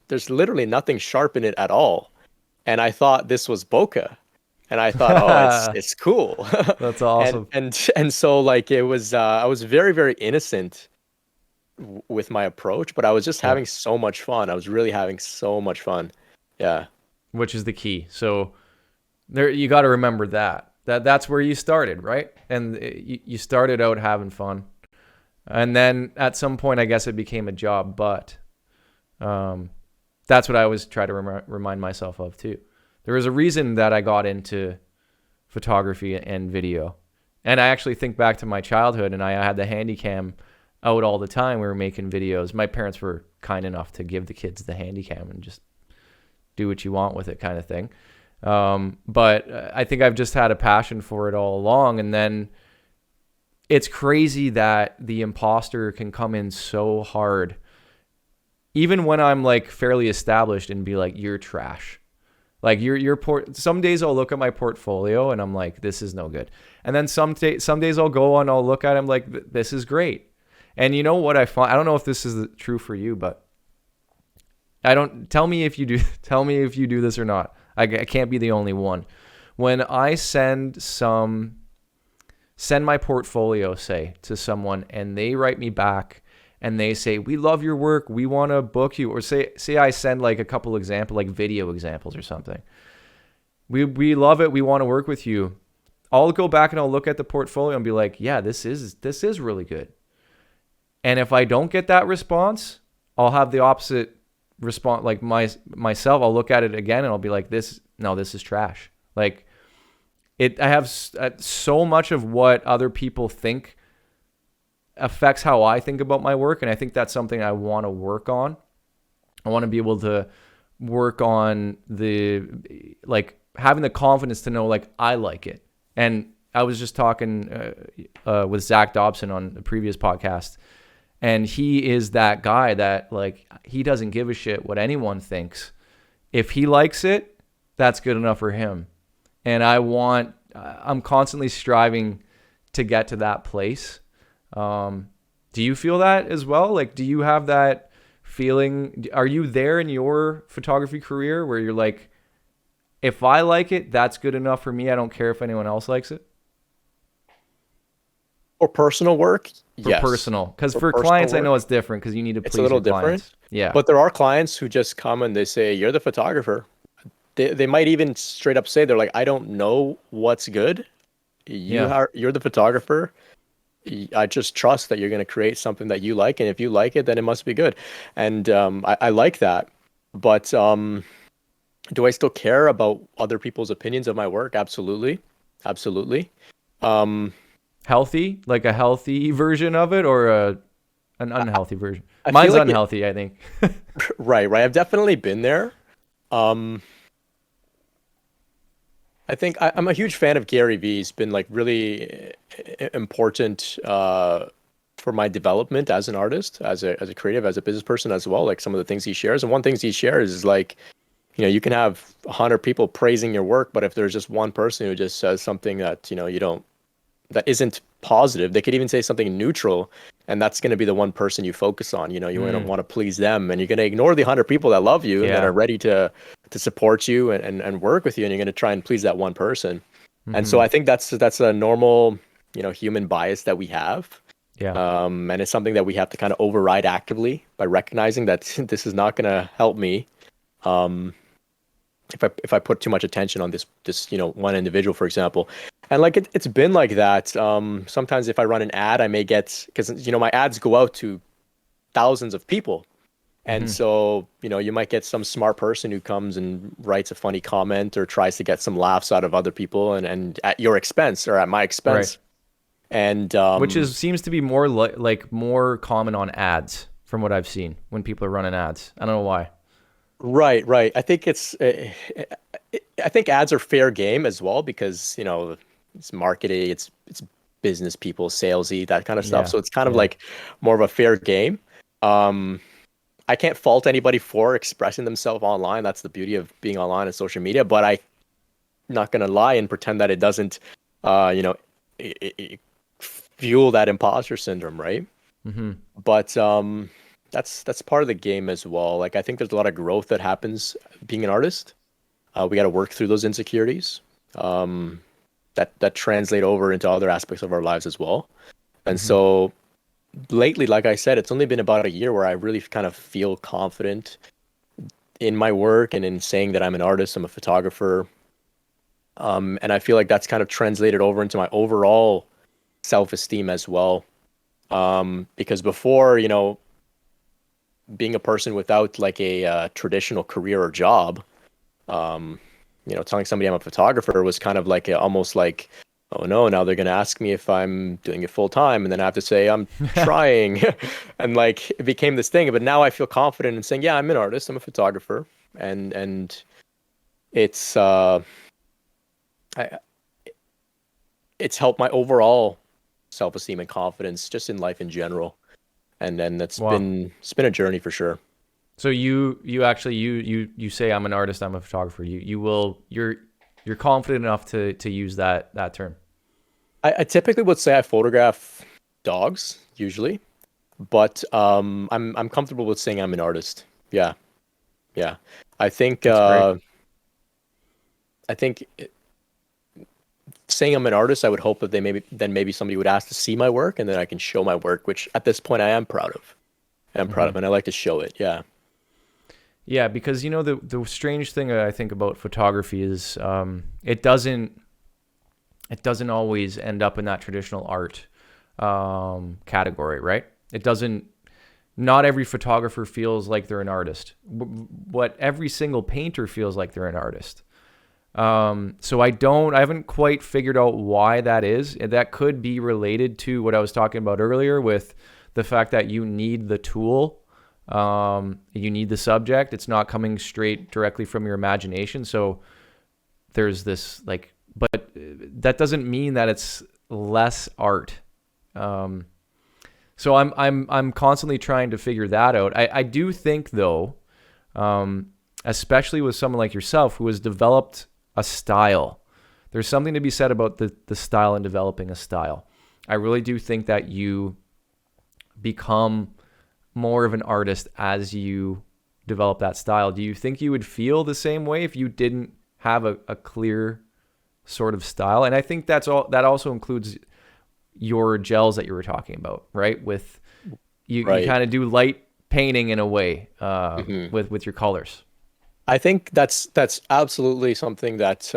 There's literally nothing sharp in it at all, and I thought this was bokeh, and I thought, oh, it's cool, That's and awesome. and so like it was. I was very very innocent with my approach, but I was just Yeah. having so much fun. I was really having so much fun. Yeah. Which is the key. So there, you got to remember that's where you started, right? And you started out having fun, and then at some point, I guess it became a job. But um, that's what I always try to remind myself of too. There was a reason that I got into photography and video, and I actually think back to my childhood, and I had the handy cam out all the time. We were making videos. My parents were kind enough to give the kids the handy cam and just do what you want with it, kind of thing. But I think I've just had a passion for it all along. And then it's crazy that the imposter can come in so hard, even when I'm like fairly established, and be like, you're trash. Like some days I'll look at my portfolio and I'm like, this is no good. And then some days I'll go on, I'll look at it, I'm like, this is great. And you know what I find? I don't know if this is true for you, but I don't, tell me if you do, tell me if you do this or not. I can't be the only one. When I send my portfolio, say, to someone, and they write me back and they say, we love your work, we want to book you, or say I send like a couple example, like video examples or something. We love it, we want to work with you. I'll go back and I'll look at the portfolio and be like, yeah, this is really good. And if I don't get that response, I'll have the opposite response. Like myself, I'll look at it again and I'll be like, this is trash. Like it, I have so much of what other people think affects how I think about my work. And I think that's something I want to work on. I want to be able to work on like having the confidence to know, like, I like it. And I was just talking with Zach Dobson on the previous podcast, and he is that guy that, like, he doesn't give a shit what anyone thinks. If he likes it, that's good enough for him. And I'm constantly striving to get to that place. Do you feel that as well? Like, do you have that feeling? Are you there in your photography career where you're like, if I like it, that's good enough for me. I don't care if anyone else likes it? For personal work, For yes. personal, because For for personal clients, I know work, it's different because you need to it's a please little your different. clients. Yeah. But there are clients who just come and they say, "You're the photographer." They might even straight up say, they're like, "I don't know what's good. Yeah. You're the photographer. I just trust that you're going to create something that you like, and if you like it, then it must be good." And I like that. But Do I still care about other people's opinions of my work? Absolutely. Absolutely. Um, Healthy, like a healthy version of it, or an I, unhealthy version? I feel Mine's like it, unhealthy, I think. right, right. I've definitely been there. Um, I think I'm a huge fan of Gary Vee. He's been like really important for my development as an artist, as a creative, as a business person as well. Like some of the things he shares, and one things he shares is like, you can have 100 people praising your work, but if there's just one person who just says something that you don't that isn't positive. They could even say something neutral, and that's going to be the one person you focus on. You Mm, want to please them, and you're going to ignore the 100 people that love you and that yeah. are ready to support you and work with you, and you're going to try and please that one person. And so Mm-hmm. I think that's a normal, human bias that we have. Yeah. And it's something that we have to kind of override actively by recognizing that this is not going to help me. Um, if I put too much attention on this one individual, for example. And like it's been like that. Sometimes if I run an ad, I may get, because my ads go out to thousands of people, and Mm-hmm. so you might get some smart person who comes and writes a funny comment or tries to get some laughs out of other people, and at your expense or at my Right. expense. And Which is seems to be more like more common on ads from what I've seen when people are running ads. I don't know why. right, right. I think ads are fair game as well because it's marketing, it's business people, salesy, that kind of stuff. Yeah. So it's kind of Yeah. like more of a fair game. Um, I can't fault anybody for expressing themselves online. That's the beauty of being online and social media. But I'm not gonna lie and pretend that it doesn't, uh, you know, it fuel that imposter syndrome, right? Mm-hmm. But that's part of the game as well. Like I think there's a lot of growth that happens being an artist. We got to work through those insecurities um, that translate over into other aspects of our lives as well. And Mm-hmm. so lately, like I said, it's only been about a year where I really kind of feel confident in my work and in saying that I'm an artist, I'm a photographer. And I feel like that's kind of translated over into my overall self-esteem as well. Because before, being a person without like a traditional career or job, um, telling somebody I'm a photographer was kind of like almost like, oh no, now they're gonna ask me if I'm doing it full time, and then I have to say I'm trying, and like it became this thing. But now I feel confident in saying, yeah, I'm an artist, I'm a photographer, and it's I, it's helped my overall self-esteem and confidence just in life in general. And then Wow. it's been a journey for sure. So you actually you say I'm an artist, I'm a photographer. You're confident enough to use that term. I typically would say I photograph dogs usually, but I'm comfortable with saying I'm an artist. Yeah, yeah. I think That's great. uh, I think saying I'm an artist, I would hope that maybe somebody would ask to see my work, and then I can show my work, which at this point I am proud of. I'm proud Mm-hmm. of, and I like to show it. Yeah. Yeah, because the strange thing I think about photography is it doesn't always end up in that traditional art category, right? It doesn't. Not every photographer feels like they're an artist. What every single painter feels like they're an artist. So I haven't quite figured out why that is. That could be related to what I was talking about earlier with the fact that you need the tool, you need the subject. It's not coming straight directly from your imagination. So there's this like, but that doesn't mean that it's less art. Um, so I'm constantly trying to figure that out. I do think though, especially with someone like yourself who has developed a style. There's something to be said about the style and developing a style. I really do think that you become more of an artist as you develop that style. Do you think you would feel the same way if you didn't have a clear sort of style? And I think that also includes your gels that you were talking about, right? With you Right. kind of do light painting in a way Hmm. with your colors. I think that's absolutely something that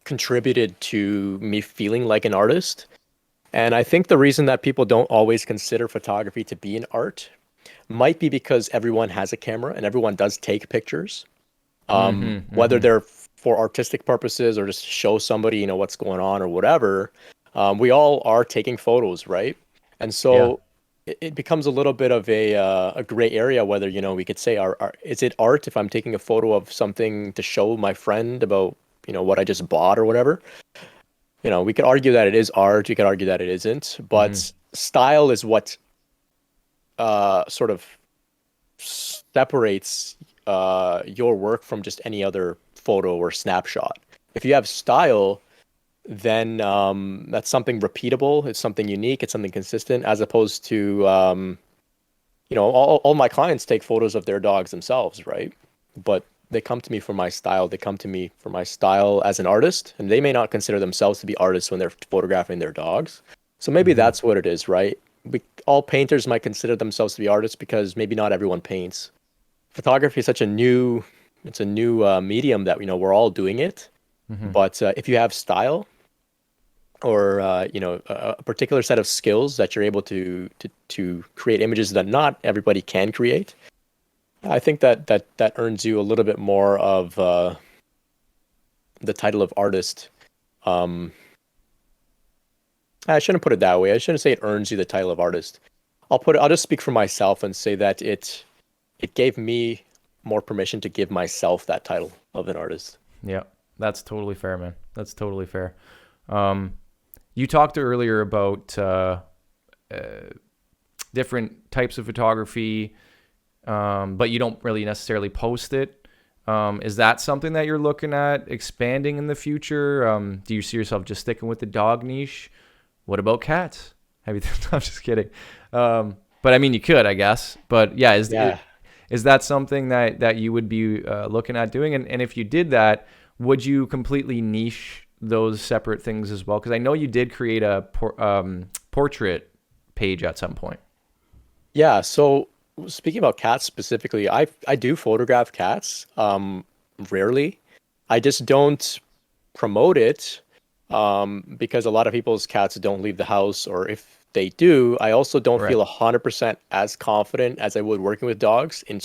contributed to me feeling like an artist. And I think the reason that people don't always consider photography to be an art might be because everyone has a camera and everyone does take pictures. Mm-hmm. Whether Mm-hmm. they're for artistic purposes or just to show somebody, what's going on or whatever. We all are taking photos, right? And Yeah. so it becomes a little bit of a gray area whether, we could say, is it art if I'm taking a photo of something to show my friend about, what I just bought or whatever? We could argue that it is art. You could argue that it isn't, Mm-hmm. but style is what sort of separates your work from just any other photo or snapshot. If you have style, then that's something repeatable. It's something unique. It's something consistent, as opposed to, all my clients take photos of their dogs themselves, right? But they come to me for my style. They come to me for my style as an artist, and they may not consider themselves to be artists when they're photographing their dogs. So maybe Mm-hmm. that's what it is, right? All painters might consider themselves to be artists because maybe not everyone paints. Photography is such a new, it's a new medium that, we're all doing it. Mm-hmm. But if you have style, or a particular set of skills that you're able to create images that not everybody can create, I think that earns you a little bit more of the title of artist. Um, I shouldn't put it that way. I shouldn't say it earns you the title of artist. I'll just speak for myself and say that it gave me more permission to give myself that title of an artist. Yeah. That's totally fair, man. That's totally fair. Um, you talked earlier about different types of photography, but you don't really necessarily post it. Is that something that you're looking at expanding in the future? Do you see yourself just sticking with the dog niche? What about cats? Have you? I'm just kidding. But I mean, you could, I guess. But yeah, Yeah. is that something that you would be looking at doing? And if you did that, would you completely niche those separate things as well? Because I know you did create a portrait page at some point. Yeah, so speaking about cats specifically, I do photograph cats, rarely. I just don't promote it, because a lot of people's cats don't leave the house, or if they do, I also don't Right. feel 100% as confident as I would working with dogs in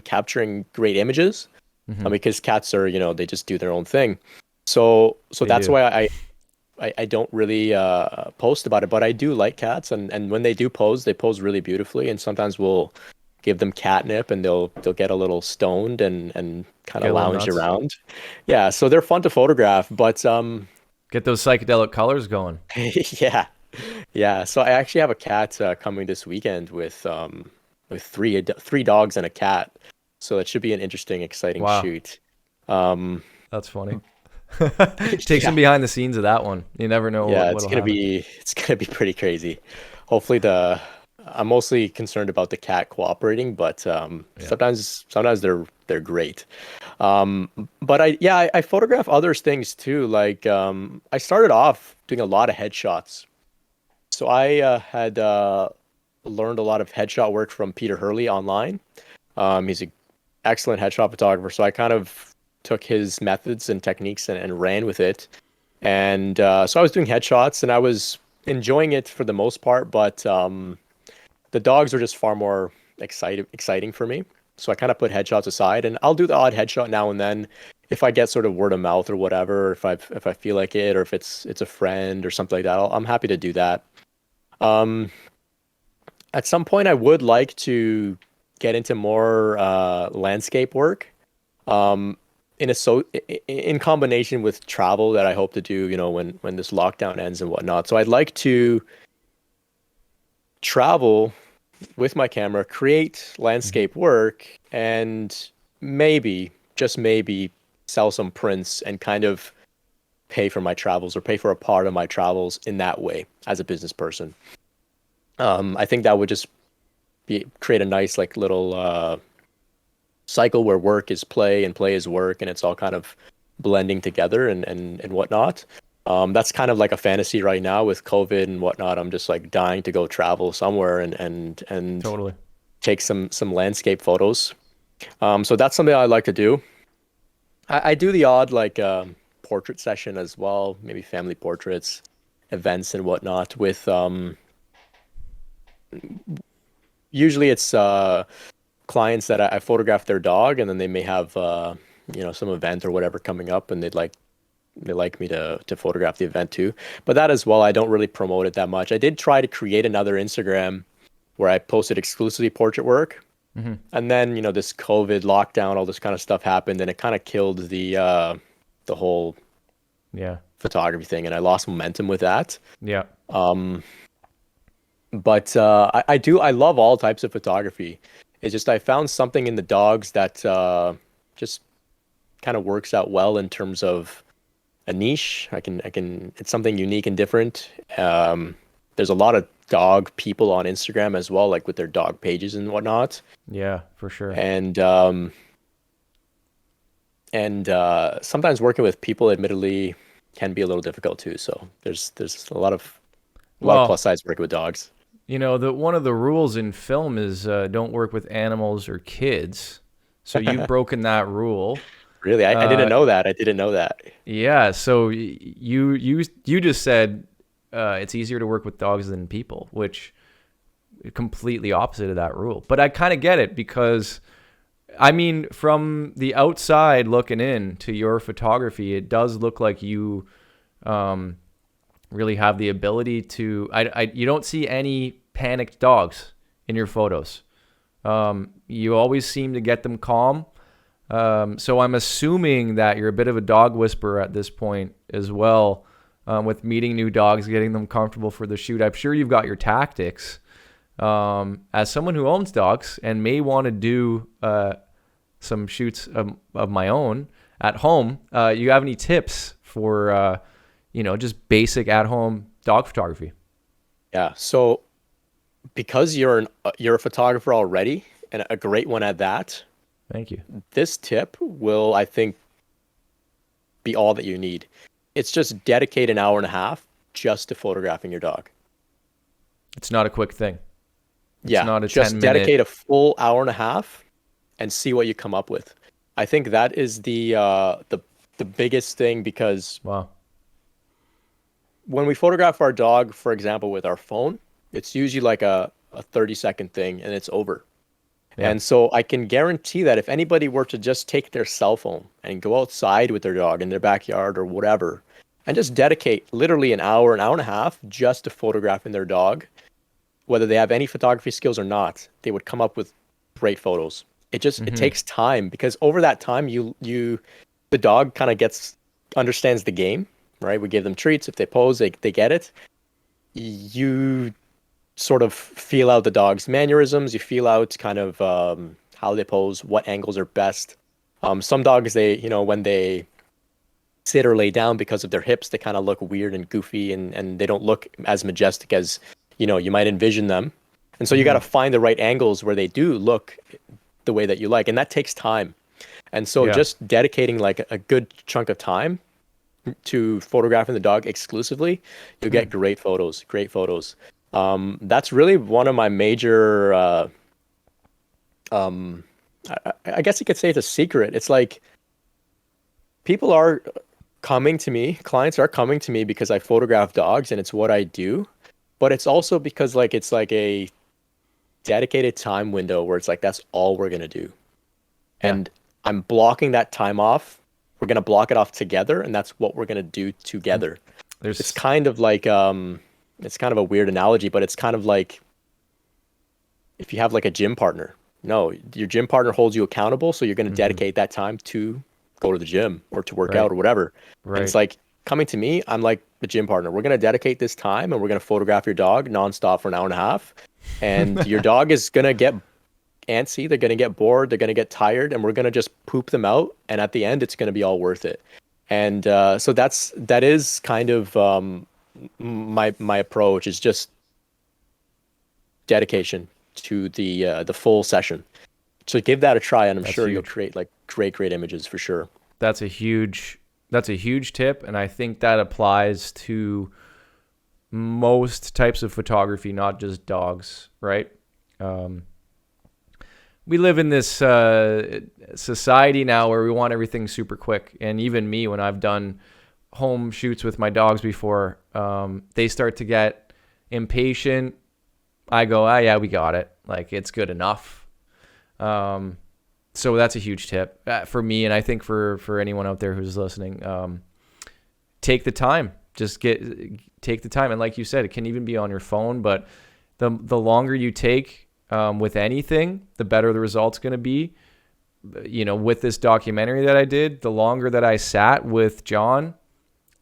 capturing great images, Hmm. because cats are, they just do their own thing. So They that's do. why I don't really post about it, but I do like cats, and when they do pose, they pose really beautifully. And sometimes we'll give them catnip, and they'll get a little stoned and kind Get of a little lounge nuts. around. Yeah, so they're fun to photograph, but Get those psychedelic colors going. yeah, yeah. So I actually have a cat coming this weekend with three dogs and a cat. So it should be an interesting, exciting Wow, shoot. Um, that's funny. Take some yeah. behind the scenes of that one. You never know Yeah, what'll happen. it's gonna be pretty crazy. Hopefully I'm mostly concerned about the cat cooperating, but Yeah. sometimes they're great. Um, but I photograph other things too. Like I started off doing a lot of headshots. So I had learned a lot of headshot work from Peter Hurley online. He's an excellent headshot photographer, so I kind of took his methods and techniques and ran with it. And so I was doing headshots and I was enjoying it for the most part, but the dogs were just far more exciting for me. So I kind of put headshots aside, and I'll do the odd headshot now and then if I get sort of word of mouth or whatever, if I feel like it, or if it's a friend or something like that. I'm happy to do that. Um, at some point, I would like to get into more landscape work. Um, in combination with travel that I hope to do, when this lockdown ends and whatnot. So I'd like to travel with my camera, create Hmm. landscape work, and maybe, just maybe, sell some prints and kind of pay for my travels or pay for a part of my travels in that way as a business person. I think that would just create a nice like little cycle where work is play and play is work, and it's all kind of blending together and whatnot. That's kind of like a fantasy right now with COVID and whatnot. I'm just like dying to go travel somewhere and Totally. take some landscape photos. So that's something I like to do. I do the odd like portrait session as well, maybe family portraits, events and whatnot. With usually it's clients that I photograph their dog, and then they may have some event or whatever coming up, and they like me to photograph the event too. But that as well, I don't really promote it that much. I did try to create another Instagram where I posted exclusively portrait work. Mm-hmm. And then, this COVID lockdown, all this kind of stuff happened, and it kind of killed the whole Yeah. photography thing, and I lost momentum with that. Yeah. But I love all types of photography. It's just I found something in the dogs that just kind of works out well in terms of a niche. It's something unique and different. There's a lot of dog people on Instagram as well, like with their dog pages and whatnot. Yeah, for sure. And sometimes working with people, admittedly, can be a little difficult too. So there's a lot of plus sides working with dogs. One of the rules in film is don't work with animals or kids. So you've broken that rule. Really, I didn't know that. I didn't know that. Yeah. So you just said it's easier to work with dogs than people, which is completely opposite of that rule. But I kind of get it because, I mean, from the outside looking in to your photography, it does look like you really have the ability to. You don't see any panicked dogs in your photos. You always seem to get them calm. So I'm assuming that you're a bit of a dog whisperer at this point as well, with meeting new dogs, getting them comfortable for the shoot. I'm sure you've got your tactics. As someone who owns dogs and may want to do some shoots of my own at home, you have any tips for just basic at-home dog photography? Yeah. So because you're a photographer already, and a great one at that. Thank you. This tip will, I think, be all that you need. It's just dedicate an hour and a half just to photographing your dog. It's not a quick thing. It's yeah, not a just 10-minute... dedicate a full hour and a half and see what you come up with. I think that is the biggest thing, because wow, when we photograph our dog, for example, with our phone, it's usually like a 30-second thing and it's over. Yeah. And so I can guarantee that if anybody were to just take their cell phone and go outside with their dog in their backyard or whatever, and just dedicate literally an hour and a half just to photographing their dog, whether they have any photography skills or not, they would come up with great photos. It just it takes time, because over that time the dog kind of understands the game, right? We give them treats. If they pose, they get it. You sort of feel out the dog's mannerisms. You feel out kind of how they pose, what angles are best. Some dogs, when they sit or lay down, because of their hips, they kind of look weird and goofy, and they don't look as majestic as you might envision them. And so you got to find the right angles where they do look the way that you like, and that takes time. And so just dedicating like a good chunk of time to photographing the dog exclusively, you'll get great photos. That's really one of my major, I guess you could say it's a secret. It's like people are coming to me, clients are coming to me because I photograph dogs and it's what I do. But it's also because it's like a dedicated time window where it's like, that's all we're going to do. Yeah. And I'm blocking that time off. We're going to block it off together, and that's what we're going to do together. It's kind of like, it's kind of a weird analogy, but it's kind of like if you have like a gym partner. No, your gym partner holds you accountable, so you're going to dedicate that time to go to the gym or to work out or whatever. Right. And it's like, coming to me, I'm like the gym partner. We're going to dedicate this time, and we're going to photograph your dog nonstop for an hour and a half. And your dog is going to get antsy. They're going to get bored. They're going to get tired, and we're going to just poop them out. And at the end, it's going to be all worth it. And so that is kind of my approach, is just dedication to the full session. So give that a try, and I'm sure you'll create like great images for sure. That's a huge tip, and I think that applies to most types of photography, not just dogs, right? We live in this society now where we want everything super quick, and even me, when I've done home shoots with my dogs before, they start to get impatient. I go, yeah, we got it. Like, it's good enough. So that's a huge tip for me, and I think for anyone out there who's listening. Take the time. Take the time, and like you said, it can even be on your phone. But the longer you take with anything, the better the result's going to be. With this documentary that I did, the longer that I sat with John,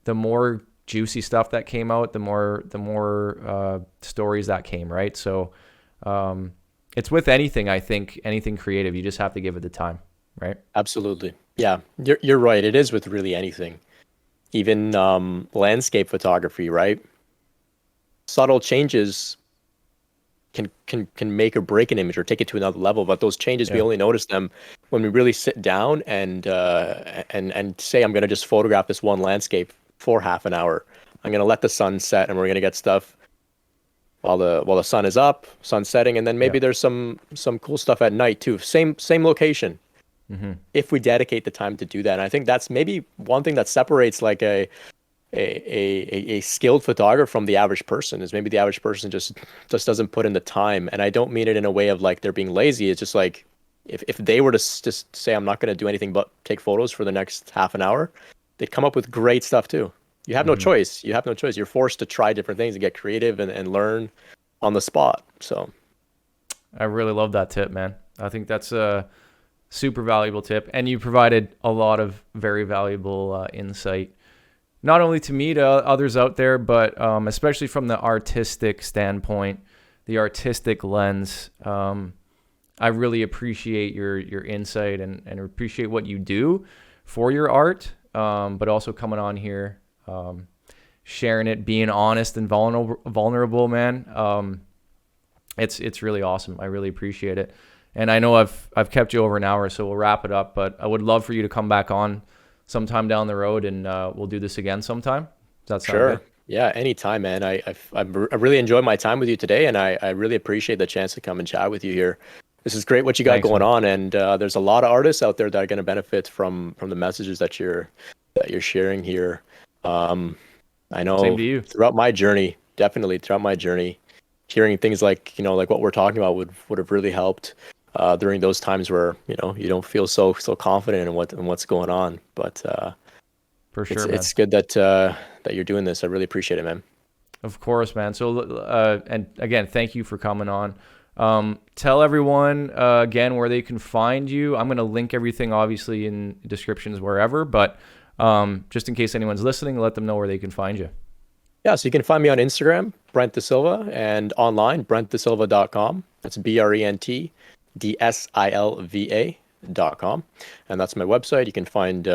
the more juicy stuff that came out, the more stories that came, right? So it's with anything, I think, anything creative, you just have to give it the time, right? Absolutely. Yeah, you're right. It is with really anything. Even landscape photography, right? Subtle changes can make or break an image or take it to another level. But those changes, we only notice them when we really sit down and say, I'm going to just photograph this one landscape for half an hour. I'm going to let the sun set, and we're going to get stuff while the sun is up, sun setting, and then maybe there's some cool stuff at night too. Same location. Mm-hmm. If we dedicate the time to do that, and I think that's maybe one thing that separates like a skilled photographer from the average person, is maybe the average person just doesn't put in the time. And I don't mean it in a way of like they're being lazy. It's just like if they were to just say, I'm not going to do anything but take photos for the next half an hour, they'd come up with great stuff too. You have no choice. You have no choice. You're forced to try different things and get creative and learn on the spot. So I really love that tip, man. I think that's a super valuable tip, and you provided a lot of very valuable insight, not only to me, to others out there, but especially from the artistic standpoint, the artistic lens. I really appreciate your insight and appreciate what you do for your art, but also coming on here, sharing it, being honest and vulnerable, man. It's really awesome. I really appreciate it. And I know I've kept you over an hour, so we'll wrap it up. But I would love for you to come back on sometime down the road, and we'll do this again sometime. Does that sound good? Yeah, anytime, man. I really enjoyed my time with you today, and I really appreciate the chance to come and chat with you here. This is great what you got going on, and there's a lot of artists out there that are going to benefit from the messages that you're sharing here. I know Same to you. Throughout my journey, hearing things like like what we're talking about would have really helped during those times where you don't feel so confident in what's going on. But for sure, it's good that you're doing this. I really appreciate it, man. Of course, man. So and again, thank you for coming on. Tell everyone again where they can find you. I'm going to link everything obviously in descriptions wherever, but just in case anyone's listening, let them know where they can find you. Yeah, so you can find me on Instagram, Brent De Silva, and online, brentdesilva.com. That's BrentDesilva.com, and that's my website. You can find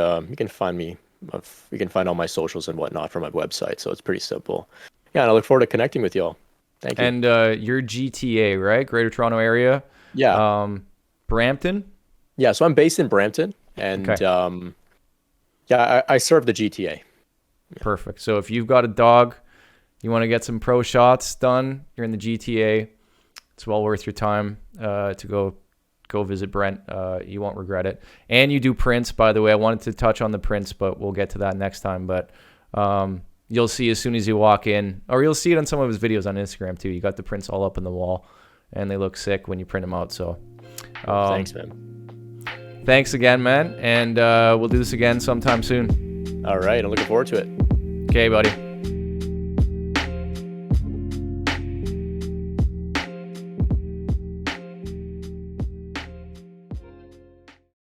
me. You can find all my socials and whatnot from my website. So it's pretty simple. Yeah, and I look forward to connecting with you all. Thank you. And you're GTA, right? Greater Toronto Area. Yeah. Brampton. Yeah, so I'm based in Brampton, and I serve the GTA. Perfect. So if you've got a dog, you want to get some pro shots done, you're in the GTA, it's well worth your time to go visit Brent. You won't regret it. And you do prints, by the way. I wanted to touch on the prints, but we'll get to that next time. But you'll see as soon as you walk in, or you'll see it on some of his videos on Instagram too. You got the prints all up on the wall, and they look sick when you print them out. So thanks, man. Thanks again, man. And we'll do this again sometime soon. All right. I'm looking forward to it. Okay, buddy.